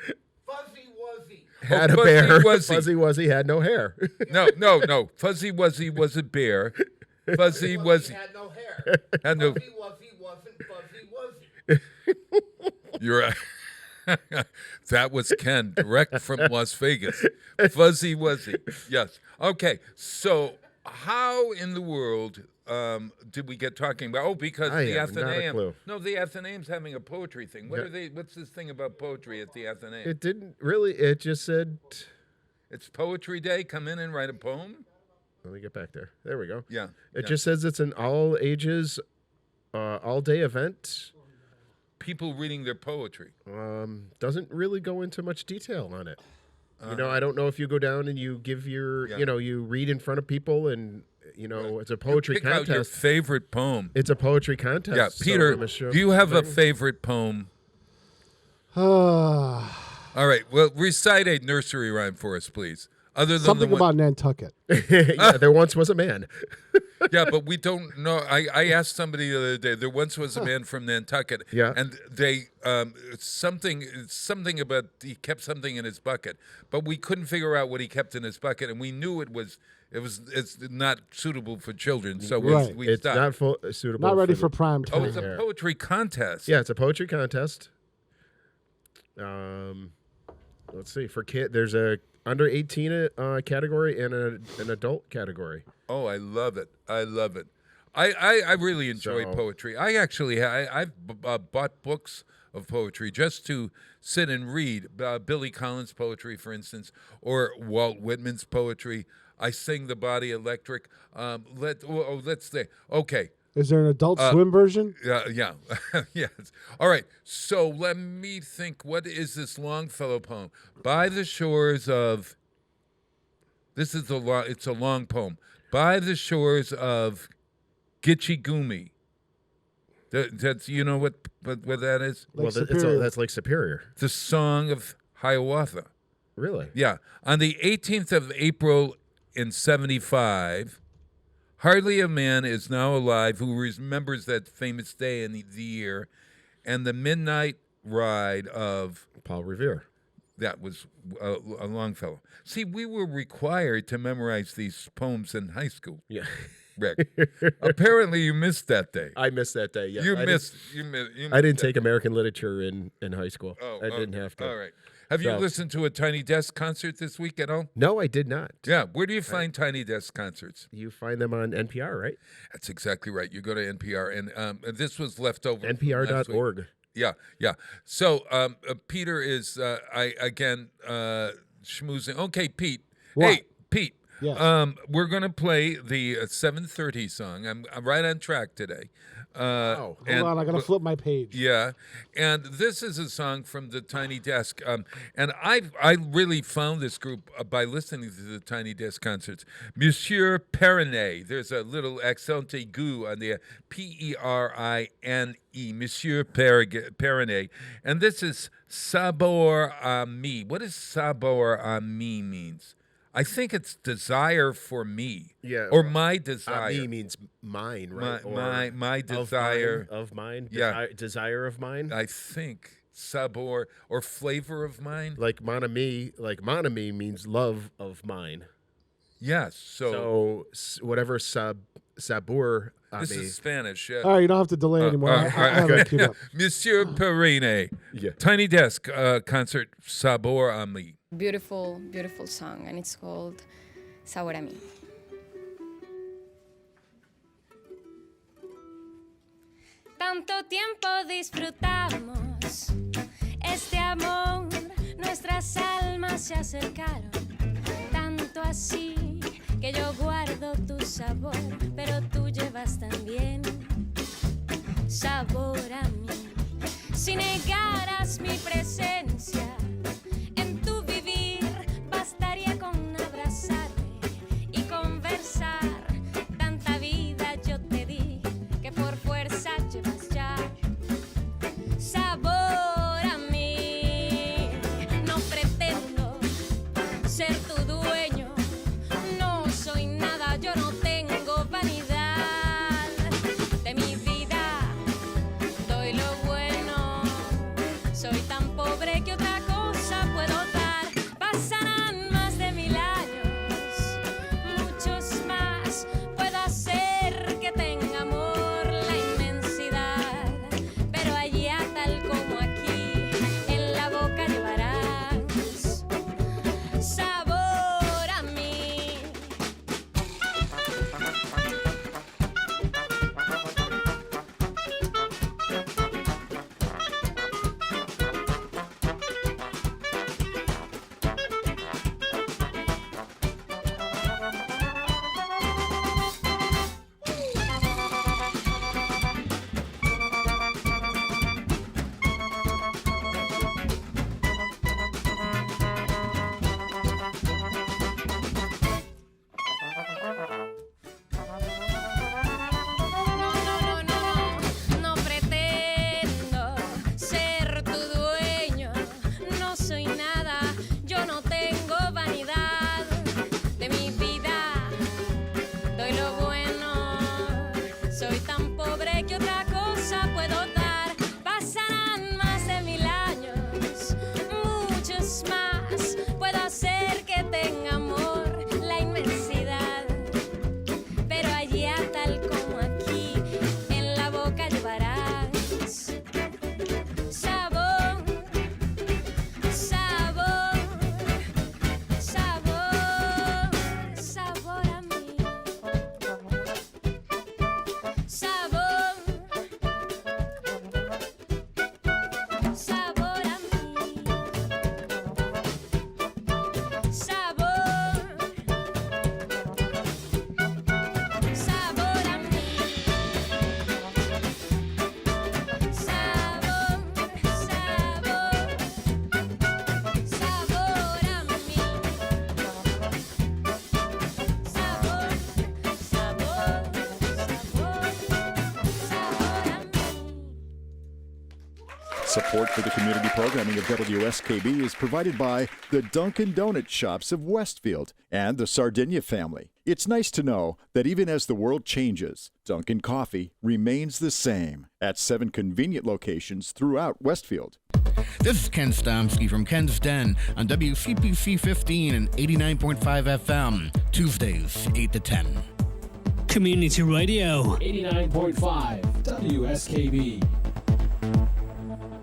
Fuzzy Wuzzy. Had a Fuzzy bear. Wuzzy. Fuzzy Wuzzy had no hair. No. Fuzzy Wuzzy was a bear. Fuzzy Wuzzy had no hair. had no. Fuzzy Wuzzy wasn't Fuzzy Wuzzy. You're right. That was Ken, direct from Las Vegas. Fuzzy Wuzzy. Yes. Okay. So, how in the world did we get talking about? Oh, because I the have not a Athenaeum. clue. No, the Athenaeum's having a poetry thing. What Yeah. are they? What's this thing about poetry at the Athenaeum? It didn't really. It just said. It's Poetry Day. Come in and write a poem. Let me get back there. There we go. Yeah. It just says it's an all ages, all day event. People reading their poetry. Doesn't really go into much detail on it. I don't know if you go down and you give your, you read in front of people and, it's a poetry Pick contest. out your favorite poem. It's a poetry contest. Yeah, so Peter, I'm sure do you have a favorite poem? Something All right, well, recite a nursery rhyme for us, please. Other than the one, about Nantucket. Yeah, there once was a man. yeah, but we don't know. I asked somebody the other day. There once was a man from Nantucket. Yeah. And they something about he kept something in his bucket, but we couldn't figure out what he kept in his bucket, and we knew it's not suitable for children, so Right. we It's stopped. not suitable. Not ready the- for prime Oh, time. it's a poetry contest. Yeah, it's a poetry contest. Let's see. For kid, there's a under 18 category and an adult category. Oh, I love it. I love it. I really enjoy So- poetry. I actually I've bought books of poetry just to sit and read Billy Collins' poetry, for instance, or Walt Whitman's poetry. I sing The Body Electric. Let's say, okay. Is there an adult swim version? Yeah. Yes. All right. So let me think. What is this Longfellow poem? By the shores of. It's a long poem. By the shores of Gitche Gumee. That's what that is? Like That's like Superior. The Song of Hiawatha. Really? Yeah. On the 18th of April in 75. Hardly a man is now alive who remembers that famous day in the year, and the midnight ride of Paul Revere. That was a Longfellow. See, we were required to memorize these poems in high school. Yeah. Rick. Apparently, you missed that day. I missed that day. Yes. You I missed I didn't take American literature in high school. Oh, I didn't have to. All right. Have you listened to a Tiny Desk concert this week at all? No, I did not. Yeah. Where do you find Tiny Desk concerts? You find them on NPR, right? That's exactly right. You go to NPR, and this was left over. from last week. NPR.org. Yeah. So Peter is schmoozing. Okay, Pete. What? Hey, Pete. Yes. We're gonna play the 7:30 song. I'm right on track today. Hold on, I gotta flip my page. Yeah, and this is a song from the Tiny Desk, and I really found this group by listening to the Tiny Desk concerts. Monsieur Perrine, there's a little accent aigu on the Perine, Monsieur Perrine, and this is Sabor à mi. What does Sabor à mi means? I think it's desire for me. Yeah. Or my desire. Me means mine, right? My desire. Of mine. Yeah. Desire of mine. I think sabor or flavor of mine. Like mon ami means love of mine. Yes. So whatever sabor. This is Spanish. Yeah. All right, you don't have to delay anymore. I have it queued up. Monsieur Perrine. Yeah. Tiny Desk concert Sabor a mí. Beautiful, beautiful song, and it's called Sabor a mí. Tanto tiempo disfrutamos este amor, nuestras almas se acercaron, tanto así que yo guardo tu sabor, pero tú llevas también sabor a mí. Si negaras mi presencia en tu vivir, bastaría con abrazarme y conversar. Tanta vida yo te di que por fuerza llevas ya sabor a mí. No pretendo ser tu dueño, no soy nada, yo no tengo vanidad de mi vida, doy lo bueno, soy tan pobre que otra cosa puedo dar. Pasarán más de 1000 años, muchos más, puedo hacer que tenga amor la inmensidad, pero allá tal como aquí, en la boca llevarás sabor a mí. No pretendo ser tu dueño, no soy nada, yo no tengo vanidad de mi vida, doy lo bueno, soy tan pobre que otra cosa puedo dar. Pasarán más de 1000 años, muchos más, puedo hacer que tenga amor la inmensidad, pero allá tal como aquí, en la boca llevarás sabor, sabor, sabor, sabor a mí, sabor, sabor a mí, sabor, sabor a mí, sabor, sabor, sabor a mí, sabor, sabor, sabor a mí. Support for the community programming of WSKB is provided by the Dunkin' Donut Shops of Westfield and the Sardinia family. It's nice to know that even as the world changes, Dunkin' Coffee remains the same at 7 convenient locations throughout Westfield. This is Ken Stomsky from Ken's Den on WCPC 15 and 89.5 FM, Tuesdays, 8 to 10. Community Radio. 89.5 WSKB.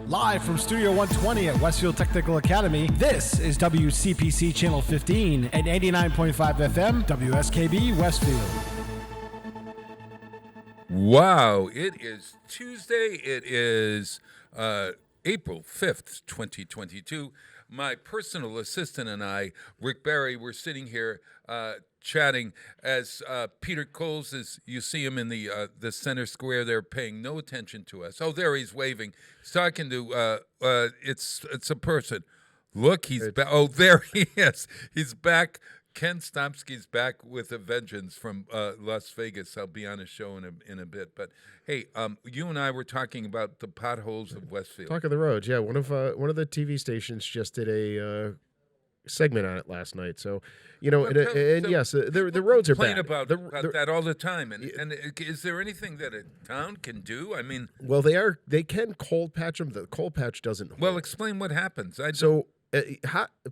Live from Studio 120 at Westfield Technical Academy, this is WCPC Channel 15 and 89.5 FM, WSKB Westfield. Wow, it is Tuesday. It is April 5th, 2022. My personal assistant and I, Rick Barry, we're sitting here chatting as Peter Coles, as you see him in the center square there, paying no attention to us. Oh, there he's waving. He's talking to, it's a person. Look, he's back. Oh, there he is. He's back. Ken Stomsky's back with a vengeance from Las Vegas. I'll be on a show in a bit. But hey, you and I were talking about the potholes of Westfield. Talk of the roads, yeah. One of the TV stations just did segment on it last night. So, yes, the roads are bad. About that all the time. And is there anything that a town can do? I mean, well, they can cold patch them. The cold patch doesn't. Well, explain what happens.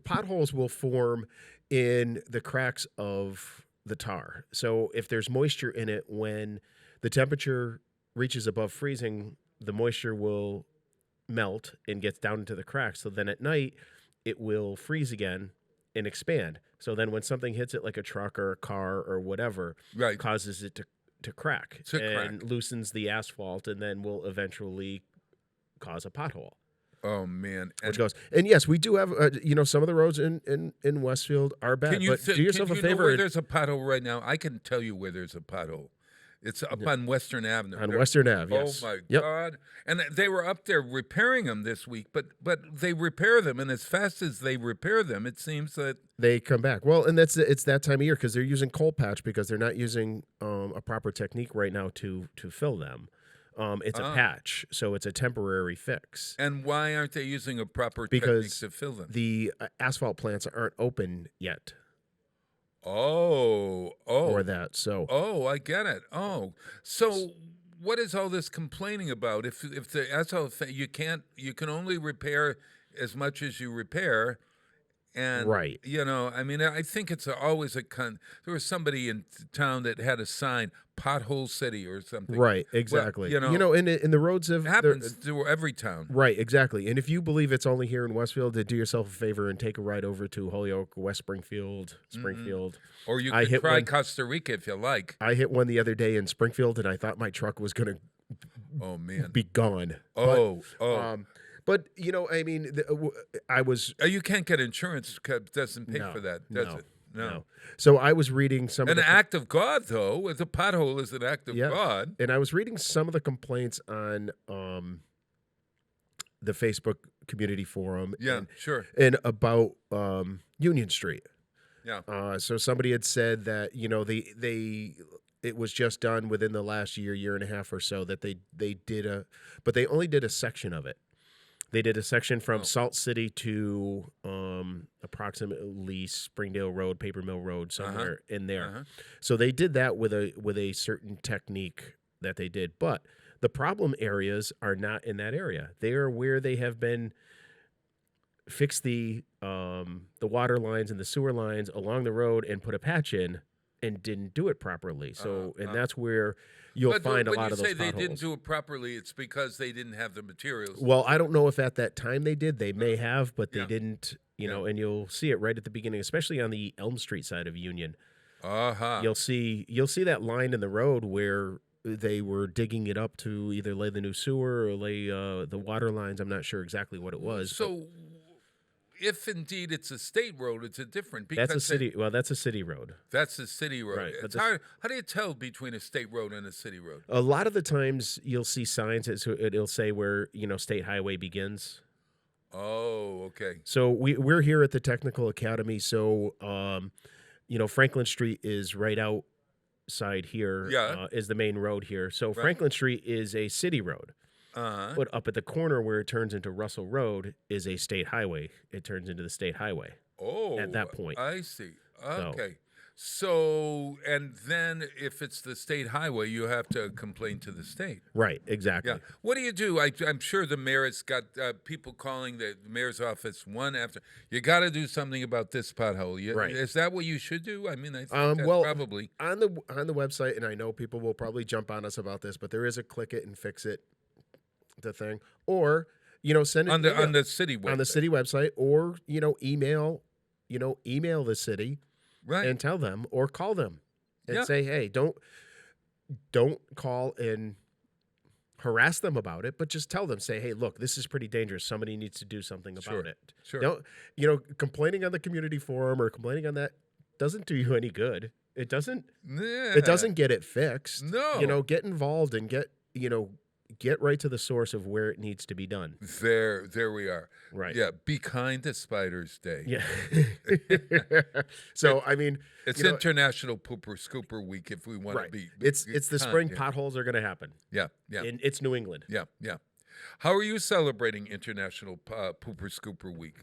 Potholes will form in the cracks of the tar. So if there's moisture in it, when the temperature reaches above freezing, the moisture will melt and gets down into the cracks. So then at night, it will freeze again and expand. So then when something hits it like a truck or a car or whatever, causes it to crack and loosens the asphalt, and then will eventually cause a pothole. Oh man! Which goes, and yes, we do have some of the roads in Westfield are bad. But do yourself a favor. Know where there's a pothole right now? I can tell you where there's a pothole. It's up on Western Avenue. Western Ave, yes. Oh my God! And they were up there repairing them this week, but they repair them, and as fast as they repair them, it seems that they come back. Well, and it's that time of year because they're using cold patch because they're not using a proper technique right now to fill them. It's a patch, so it's a temporary fix. And why aren't they using a proper technique to fill them? The asphalt plants aren't open yet. Oh. Or that, so. Oh, I get it. Oh. So what is all this complaining about? If the asphalt, you can only repair as much as you repair. And, I mean, I think it's always there was somebody in town that had a sign, Pothole City or something. Right, exactly. Well, in the roads of... It happens to every town. Right, exactly. And if you believe it's only here in Westfield, then do yourself a favor and take a ride over to Holyoke, West Springfield. Or you can try Costa Rica if you like. I hit one the other day in Springfield, and I thought my truck was going to be gone. But, I mean, I was... You can't get insurance. Doesn't pay for that, does it? No. So I was reading some... An act of God, though. The pothole is an act of God. And I was reading some of the complaints on the Facebook community forum. Yeah, sure. And about Union Street. Yeah. So somebody had said that, it was just done within the last year and a half or so that they did but they only did a section of it. They did a section from Salt City to approximately Springdale Road, Paper Mill Road, somewhere in there. So they did that with a certain technique that they did. But the problem areas are not in that area. They are where they have been fixed the water lines and the sewer lines along the road and put a patch in and didn't do it properly. So that's where you'll find a lot of those potholes. When you say they didn't do it properly, it's because they didn't have the materials. Well, I don't know if at that time they did. They may have, but they didn't, and you'll see it right at the beginning, especially on the Elm Street side of Union. You'll see that line in the road where they were digging it up to either lay the new sewer or lay the water lines. I'm not sure exactly what it was. So if indeed it's a state road, it's a different. Because that's a city. That's a city road. That's a city road. Right. It's hard. How do you tell between a state road and a city road? A lot of the times you'll see signs. It'll say where State Highway begins. Oh, okay. So we're here at the Technical Academy. So Franklin Street is right outside here. Is the main road here. So Franklin Street is a city road. But up at the corner where it turns into Russell Road is a state highway. It turns into the state highway. Oh, at that point. I see. Okay. So, and then if it's the state highway, you have to complain to the state. Right, exactly. Yeah. What do you do? I'm sure the mayor has got people calling the mayor's office one after. You got to do something about this pothole. Right. Is that what you should do? I mean, I think that's probably. On the website, and I know people will probably jump on us about this, but there is a click it and fix it the thing. Or, send it on the city website. On the city website, or, email the city. Right. And tell them or call them and say, hey, don't call and harass them about it, but just tell them, say, hey, look, this is pretty dangerous. Somebody needs to do something about it. Sure. Don't, complaining on the community forum or complaining on that doesn't do you any good. It doesn't. Yeah. It doesn't get it fixed. No. Get involved and get right to the source of where it needs to be done. There we are. Right. Yeah. Be kind to Spiders Day. Yeah. So, I mean, it's International Pooper Scooper Week if we want to be. It's the spring. Potholes are going to happen. Yeah. It's New England. Yeah. How are you celebrating International Pooper Scooper Week?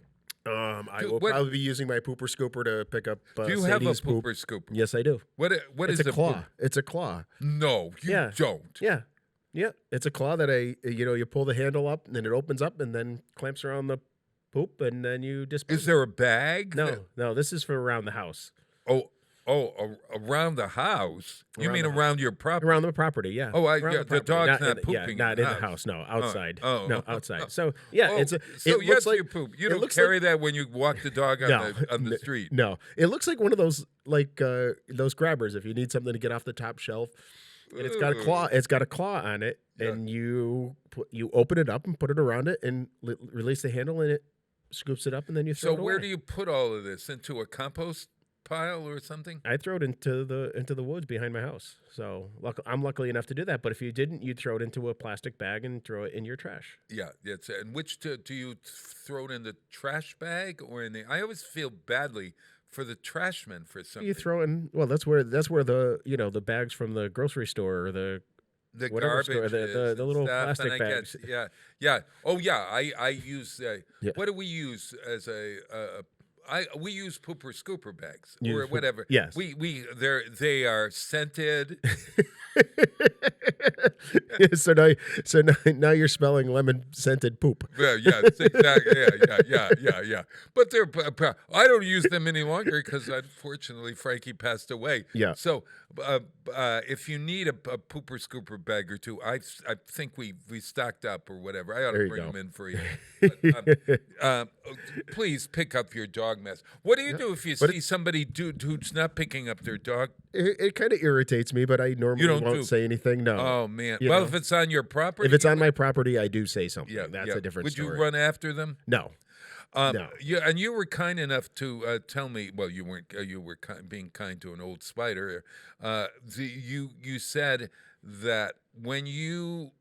I will probably be using my pooper scooper to pick up. Do you have a Sadie's poop. pooper scooper? Yes, I do. What it's is a claw? poop? It's a claw. No, you don't. Yeah. Yeah, it's a claw that you pull the handle up and then it opens up and then clamps around the poop and then you dispose. Is there a bag? No, this is for around the house. Around the house? You mean around your property? Around the property, yeah. Oh, the dog's not pooping. Yeah, not in the house. No, outside. Oh. No, outside. So yeah, So it looks like you poop. You don't carry that when you walk the dog on the street. No, it looks like one of those those grabbers. If you need something to get off the top shelf, and it's got a claw. It's got a claw on it, and you open it up and put it around it and release the handle, and it scoops it up, and then you throw it away. So where do you put all of this? Into a compost pile or something? I throw it into the woods behind my house. So I'm lucky enough to do that. But if you didn't, you'd throw it into a plastic bag and throw it in your trash. Yeah, and which do you throw it in the trash bag or in the? I always feel badly for the trashmen for something. You throw in. Well, that's where the the bags from the grocery store or the garbage store, the little plastic bags. Yeah. Oh yeah, I use. What do we use as we use pooper scooper bags or whatever. Yes, they are scented. so now you're smelling lemon scented poop. Yeah, exactly. Yeah. But I don't use them any longer because unfortunately Frankie passed away. Yeah. So if you need a pooper scooper bag or two, I think we stocked up or whatever. I ought to bring them in for you. But, please pick up your dog mess. What do you do if you see somebody who's not picking up their dog? It kind of irritates me, but I normally won't say anything. No. Oh man. Well, if it's on your property, if it's on my property, I do say something. That's a different story. Would you run after them? No. No. And you were kind enough to tell me. Well, you weren't. You were being kind to an old spider. You said that when you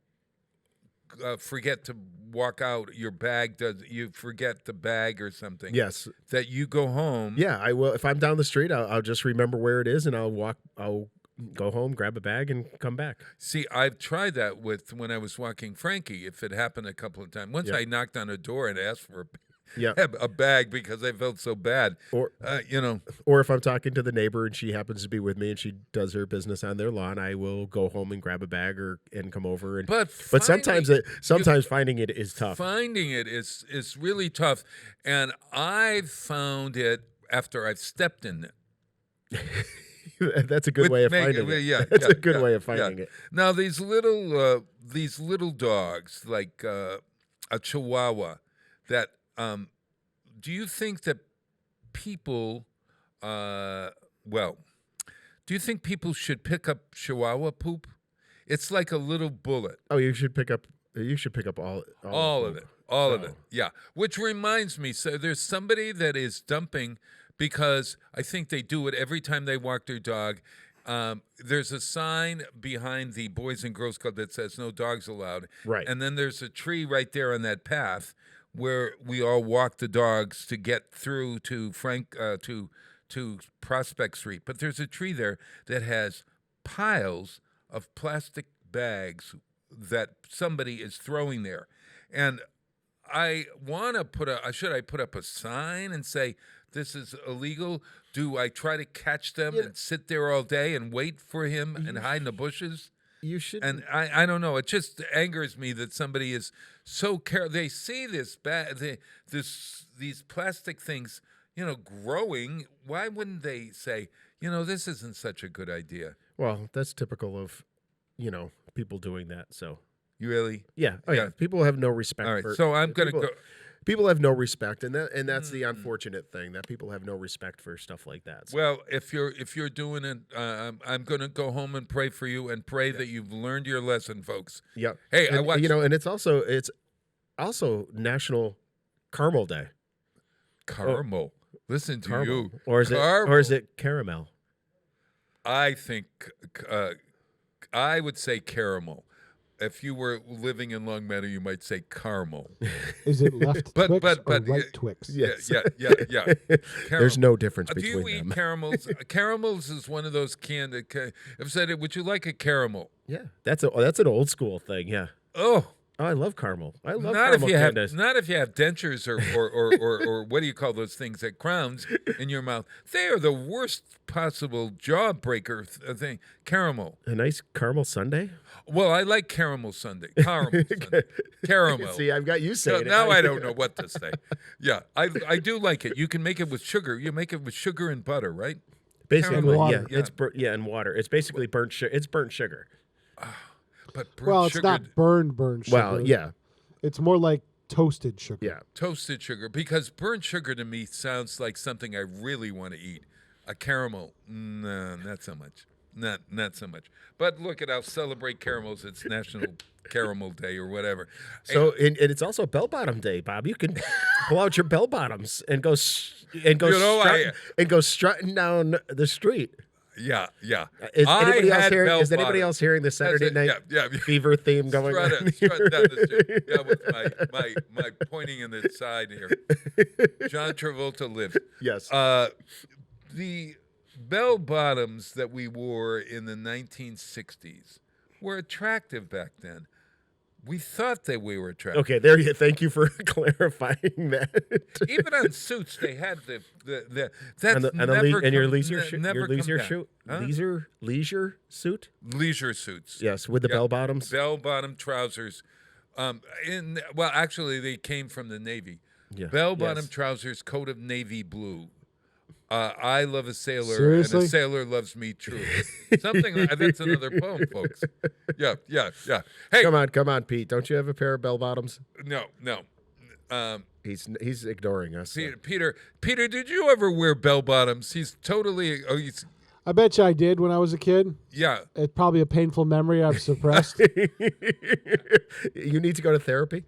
forget to walk out, your bag you forget the bag or something. Yes. That you go home. Yeah, I will. If I'm down the street, I'll just remember where it is, and I'll go home, grab a bag, and come back. See, I've tried that when I was walking Frankie. If it happened a couple of times, once I knocked on a door and asked for a bag because I felt so bad. Or or if I'm talking to the neighbor and she happens to be with me and she does her business on their lawn, I will go home and grab a bag and come over. But sometimes finding it is tough. Finding it is really tough, and I've found it after I've stepped in it. That's a good way of finding it. Yeah, that's a good way of finding it. Now these little dogs like a Chihuahua that. Do you think that people, do you think people should pick up Chihuahua poop? It's like a little bullet. Oh, you should pick up all of it. Yeah. Which reminds me, so there's somebody that is dumping because I think they do it every time they walk their dog. There's a sign behind the Boys and Girls Club that says no dogs allowed. Right. And then there's a tree right there on that path where we all walk the dogs to get through to to Prospect Street. But there's a tree there that has piles of plastic bags that somebody is throwing there. And I want to should I put up a sign and say, this is illegal? Do I try to catch them and sit there all day and wait for him and hide in the bushes? You should. And I don't know. It just angers me that somebody is so careful. They see these plastic things, growing. Why wouldn't they say, this isn't such a good idea? Well, that's typical of, people doing that. So you really, yeah. Oh yeah. People have no respect. All right. So I'm going to go. People have no respect, and that's the unfortunate thing, that people have no respect for stuff like that. So. Well, if you're doing it, I'm going to go home and pray for you and pray that you've learned your lesson, folks. Yeah. Hey, I watched. And it's also National Caramel Day. Caramel. Listen to caramel. you. Or is it caramel? I think I would say caramel. If you were living in Long Meadow, you might say caramel. Is it left Twix or right Twix? Yes. Yeah. There's no difference between them. Do you eat caramels? Caramels is one of those canned. I've said, would you like a caramel? Yeah, that's an old school thing. Yeah. Oh, Oh, I love caramel. I love Not caramel if you candies. have, not if you have dentures or what do you call those things that crowns in your mouth? They are the worst possible jaw breaker thing. Caramel. A nice caramel sundae. Well, I like caramel sundae. Caramel sundae. Caramel. See, I've got you saying it. Now I don't know what to say. Yeah, I do like it. You can make it with sugar. You make it with sugar and butter, right? Basically, water. It's and water. It's basically burnt sugar. It's burnt sugar. But Well, it's not burned sugar. Well, yeah. It's more like toasted sugar. Yeah. Toasted sugar, because burnt sugar to me sounds like something I really want to eat. A caramel, no, not so much. Not so much. But look, I'll celebrate caramels. It's National Caramel Day or whatever. So, and it's also Bell Bottom Day, Bob. You can pull out your bell bottoms and go strutting down the street. Yeah. Is anybody else hearing the Saturday night fever theme going on? Strut down the street. Yeah, with my pointing in the side here. John Travolta lived. Yes. The bell bottoms that we wore in the 1960s were attractive back then. We thought that we were attractive. Okay, there you. Thank you for clarifying that. Even on suits, they had the and your leisure suit. Leisure suits. Yes, with the bell bottoms. Bell bottom trousers. Actually, they came from the Navy. Yeah. Bell bottom trousers, coat of navy blue. I love a sailor, Seriously? and a sailor loves me truly. Something that's another poem, folks. Yeah. Hey, come on, Pete. Don't you have a pair of bell bottoms? No. He's ignoring us. Peter, did you ever wear bell bottoms? He's totally. I bet you I did when I was a kid. Yeah. It's probably a painful memory I've suppressed. You need to go to therapy?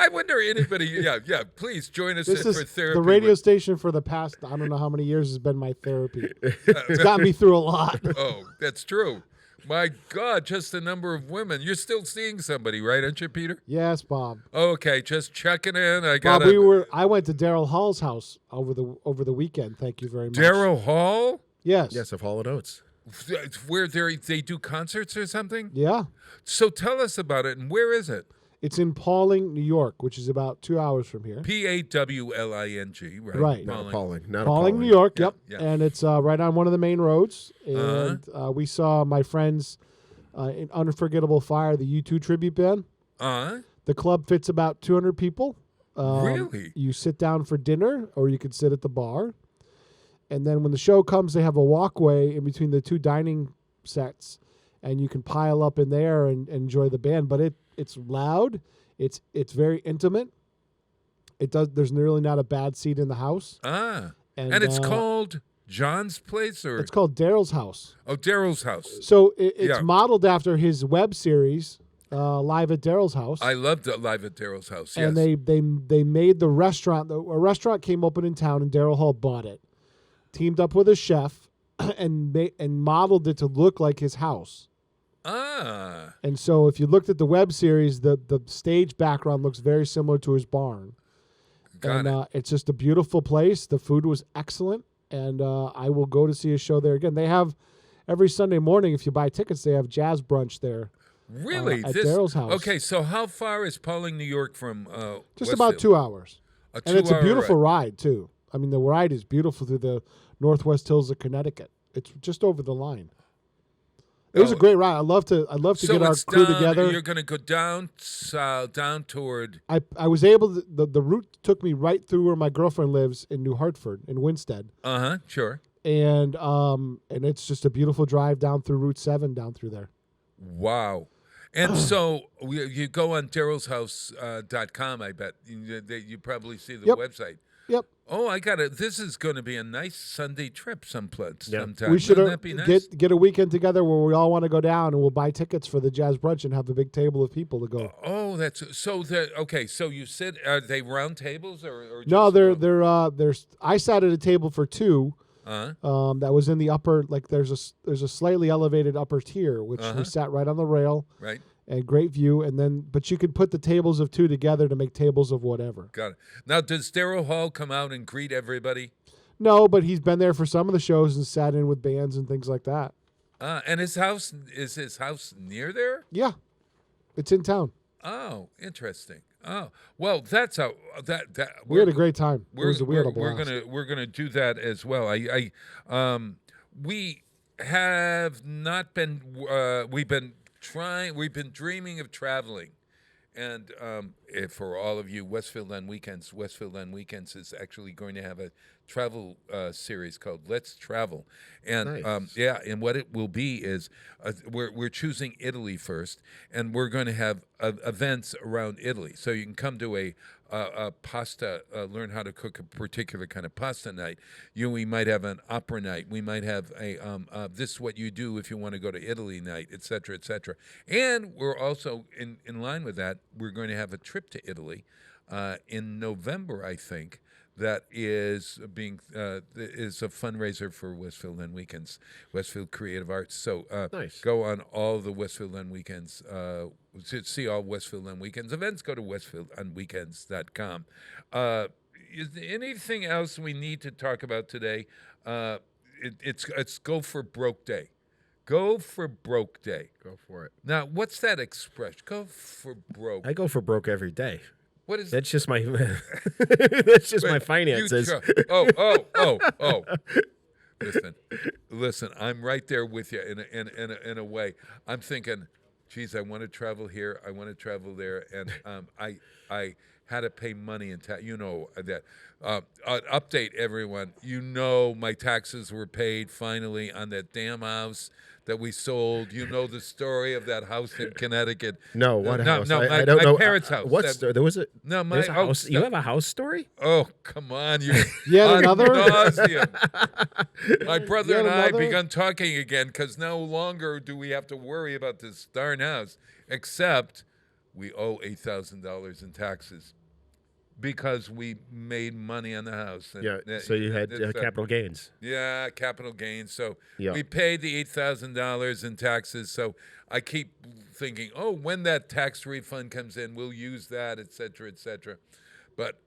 I wonder anybody. Yeah. Please join us This for is therapy. the radio station for the past, I don't know how many years, has been my therapy. It's got me through a lot. Oh, that's true. My God, just the number of women. You're still seeing somebody, right, aren't you, Peter? Yes, Bob. Okay, just checking in. Bob, I went to Daryl Hall's house over the weekend. Thank you very much. Daryl Hall? Yes. Yes, of Hall & Oates. Where they do concerts or something? Yeah. So tell us about it, and where is it? It's in Pauling, New York, which is about 2 hours from here. Pawling, right? Right. Pauling, New York, yep. Yeah. And it's right on one of the main roads. And we saw my friends in Unforgettable Fire, the U2 tribute band. The club fits about 200 people. Really? You sit down for dinner, or you could sit at the bar. And then when the show comes, they have a walkway in between the two dining sets, and you can pile up in there and enjoy the band. But it's loud. It's very intimate. There's really not a bad seat in the house. And it's called John's Place, or it's called Daryl's House. Oh, Daryl's House. So it's modeled after his web series, Live at Daryl's House. I loved Live at Daryl's House. Yes. And they made the restaurant. A restaurant came open in town, and Daryl Hall bought it, teamed up with a chef, and modeled it to look like his house. And so if you looked at the web series, the stage background looks very similar to his barn. It's just a beautiful place. The food was excellent, and I will go to see a show there again. They have every Sunday morning, if you buy tickets, they have jazz brunch there. Really? At Daryl's house. Okay, so how far is Pauling, New York from Just Westfield? about 2 hours. And it's a beautiful ride, too. I mean, the ride is beautiful through the Northwest Hills of Connecticut. It's just over the line. It was a great ride. I'd love to get our crew together. You're going to go down toward. I was able to, the route took me right through where my girlfriend lives in New Hartford in Winstead. Sure. And it's just a beautiful drive down through Route 7 down through there. Wow. And so you go on darylshouse.com, I bet. You probably see the website. Yep. Oh, I got it. This is going to be a nice Sunday trip sometime. We should Wouldn't that be nice? get a weekend together where we all want to go down, and we'll buy tickets for the jazz brunch and have a big table of people to go. Oh, that's so. Okay, so you sit. Are they round tables or no? They're. I sat at a table for two. That was in the upper. Like there's a slightly elevated upper tier, which we sat right on the rail. Right. And great view, but you could put the tables of two together to make tables of whatever. Got it. Now, does Daryl Hall come out and greet everybody? No, but he's been there for some of the shows and sat in with bands and things like that. And his house near there? Yeah, it's in town. Oh, interesting. Oh, well, that's how that We had a great time. We had a we're blast. gonna do that as well. We have not been. We've been dreaming of traveling. And for all of you, Westfield on Weekends is actually going to have a travel series called Let's Travel. And Nice. and what it will be is we're choosing Italy first, and we're going to have events around Italy. So you can come to a pasta, learn how to cook a particular kind of pasta night. We might have an opera night. We might have a this is what you do if you want to go to Italy night, et cetera, et cetera. And we're also in line with that. We're going to have a trip to Italy in November, I think. That is is a fundraiser for Westfield on Weekends, Westfield Creative Arts. So Nice. Go on all the Westfield on Weekends. To see all Westfield on Weekends events, go to westfieldonweekends.com. Is there anything else we need to talk about today? It's Go for Broke Day. Go for Broke Day. Go for it. Now, what's that expression? Go for broke. I go for broke every day. What is that's just my that's just my finances. Oh. Listen. I'm right there with you in a way. I'm thinking, geez, I want to travel here. I want to travel there, and I had to pay money in tax. You know that. Update everyone. You know my taxes were paid finally on that damn house that we sold. You know the story of that house in Connecticut. No, what house? No, I don't know. My parents' house. There was a no, my there's a house. house. You have a house story? Oh, come on. You Yet another? nauseam. My brother Yet and I another? begun talking again because no longer do we have to worry about this darn house, except we owe $8,000 in taxes because we made money on the house. And Yeah. So you had capital gains. Yeah, capital gains. So Yeah. we paid the $8,000 in taxes. So I keep thinking, oh, when that tax refund comes in, we'll use that, et cetera, et cetera. But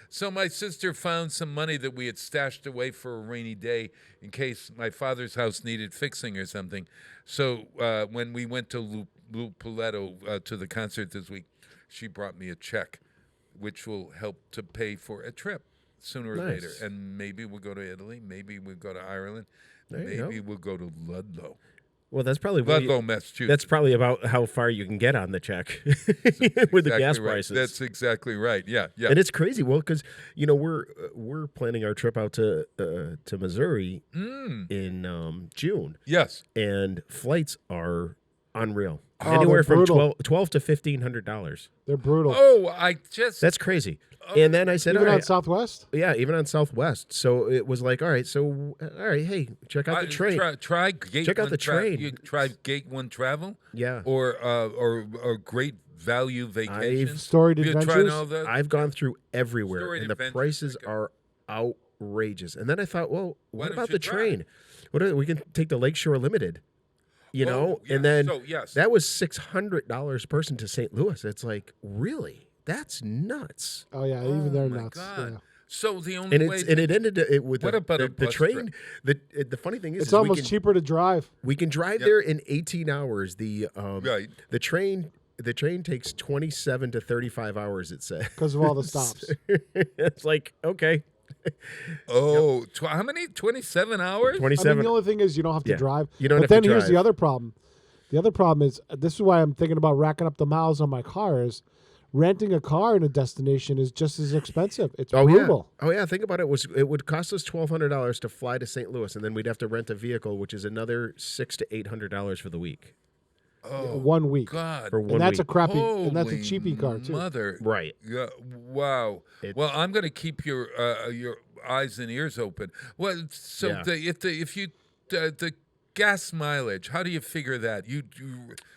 so my sister found some money that we had stashed away for a rainy day in case my father's house needed fixing or something. So when we went to Lupoletto to the concert this week, she brought me a check, which will help to pay for a trip sooner or Nice. later. And maybe we'll go to Italy. Maybe we'll go to Ireland. There you Maybe go. we'll go to Ludlow. Well, that's probably Ludlow, Massachusetts. That's probably about how far you can get on the check with the gas right. prices. That's exactly right. Yeah. And it's crazy. Well, because we're planning our trip out to Missouri in June. Yes. And flights are unreal. Oh, Anywhere they're from brutal. $12 to $1,500. They're brutal. Oh, That's crazy. And then I said, Even all on right, Southwest? yeah, even on Southwest. So it was like, all right, hey, check out the train. Try Gate Check out One the train. You try Gate One Travel. Yeah. Or Great Value Vacations. Storied Have you tried Adventures? all that? I've gone through everywhere, Storied and the Adventures, prices are outrageous. And then I thought, well, Why what don't about you the try? train? We can take the Lakeshore Limited, Oh, yeah, and then so, yes. that was $600 a person to St. Louis. It's like, really? That's nuts. Oh, yeah. Even they're my nuts. God. Yeah. So the only And way. it ended with What about a the bus train. trip? The funny thing is It's we almost can- cheaper to drive. We can drive there in 18 hours. The Right. the train takes 27 to 35 hours. It says Because of all the stops. It's like, okay, Oh, how many? 27 hours? I 27. mean, the only thing is you don't have to Yeah. drive. You don't but have to then here's the drive. other problem. The other problem is this is why I'm thinking about racking up the miles on my car. Is renting a car in a destination is just as expensive. It's brutal. Oh yeah, think about it. It would cost us $1,200 to fly to St. Louis, and then we'd have to rent a vehicle, which is another $600 to $800 for the week. Oh, 1 week. God. For one And that's a week. crappy, and that's a Holy cheapy car too. Mother. Right. Yeah. Wow. Well, I'm going to keep your eyes and ears open. Well, so Yeah. the gas mileage, how do you figure that? You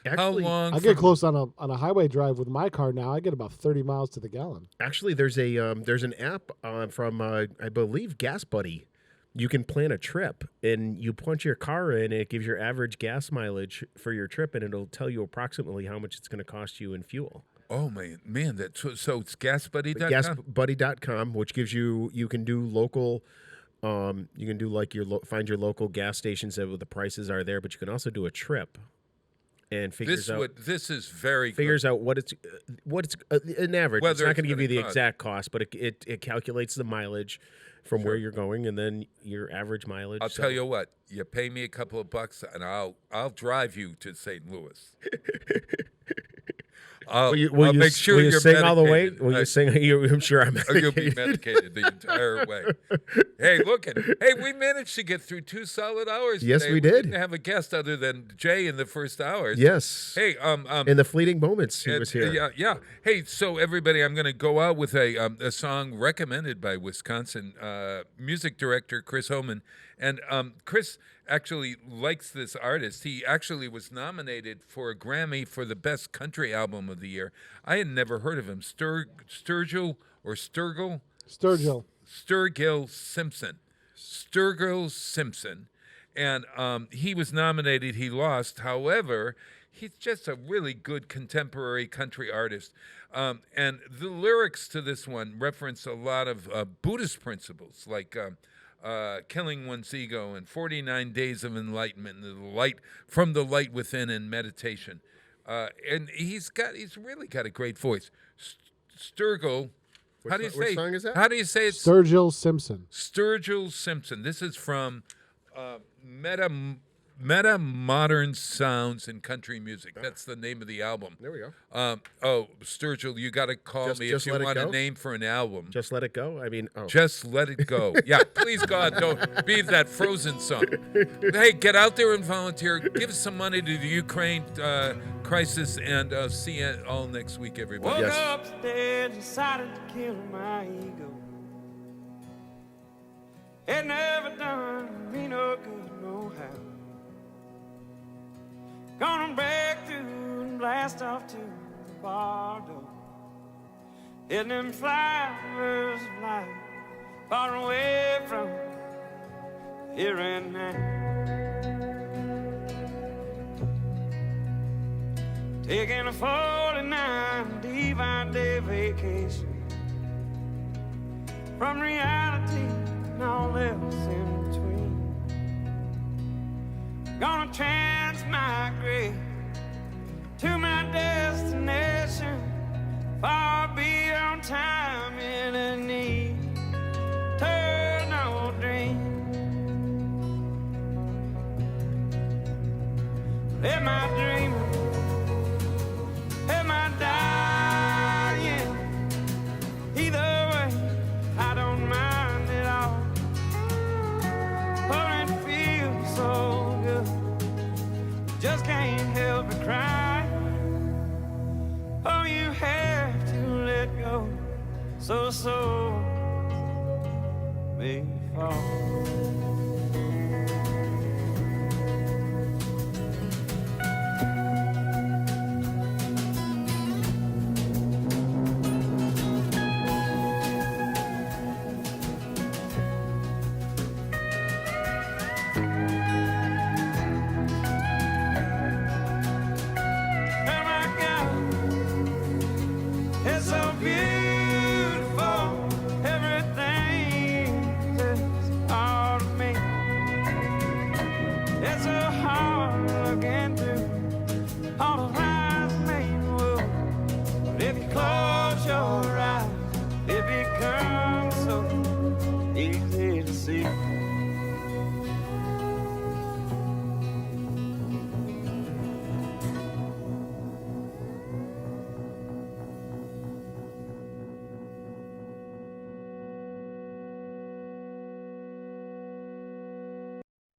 how Actually, long? I get from- close on a highway drive with my car now. I get about 30 miles to the gallon. Actually, there's an app from I believe Gas Buddy. You can plan a trip, and you punch your car in, and it gives your average gas mileage for your trip, and it'll tell you approximately how much it's going to cost you in fuel. Oh man, so it's gasbuddy.com. Gasbuddy.com, which gives you can do local. You can do like find your local gas stations that the prices are there, but you can also do a trip. and figures This is very figures good. out what it's an average. Whether it's not going to give you the cost. exact cost, but it calculates the mileage from where you're going, and then your average mileage. I'll tell you what. You pay me a couple of bucks, and I'll drive you to St. Louis. I'll make sure you're sing medicated. All the way. Will you sing? I'm sure I'm medicated. You'll be medicated the entire way. Hey, we managed to get through 2 solid hours. Yes, today. we did. Didn't have a guest other than Jay in the first hours. Yes. Hey, in the fleeting moments he was here. Yeah. Hey, so everybody, I'm going to go out with a song recommended by Wisconsin music director Chris Homan, and Chris actually likes this artist. He actually was nominated for a Grammy for the best country album of the year. I had never heard of him. Sturgill Simpson. And he was nominated. He lost. However, he's just a really good contemporary country artist. And the lyrics to this one reference a lot of Buddhist principles, like killing one's ego and 49 days of enlightenment, and the light from the light within, and meditation. And he's really got a great voice. Sturgill. Which song is that? How do you say it? Sturgill Simpson. Sturgill Simpson. This is from Meta Modern Sounds in Country Music. That's the name of the album. There we go. Sturgill, you got to call me if you want a name for an album. Just Let It Go? Just Let It Go. Yeah, please, God, don't be that Frozen song. Hey, get out there and volunteer. Give some money to the Ukraine crisis, and see you all next week, everybody. Woke up today and decided to kill my ego. It never done me no good, no how. Gonna break through and blast off to the bar door. Hitting them flowers of life, far away from here and now. Taking a 49 divine day vacation from reality and all else in between. Gonna transmigrate to my destination, far beyond time in an eternal dream. Am I dreaming? Am I dying? Either way, I don't mind at all. But it feels so good, just can't help but cry. Oh, you have to let go, so may fall. It's so beautiful, everything is all to me. It's so hard to look into all the lies made in the world. But if you close your eyes, it becomes so easy to see.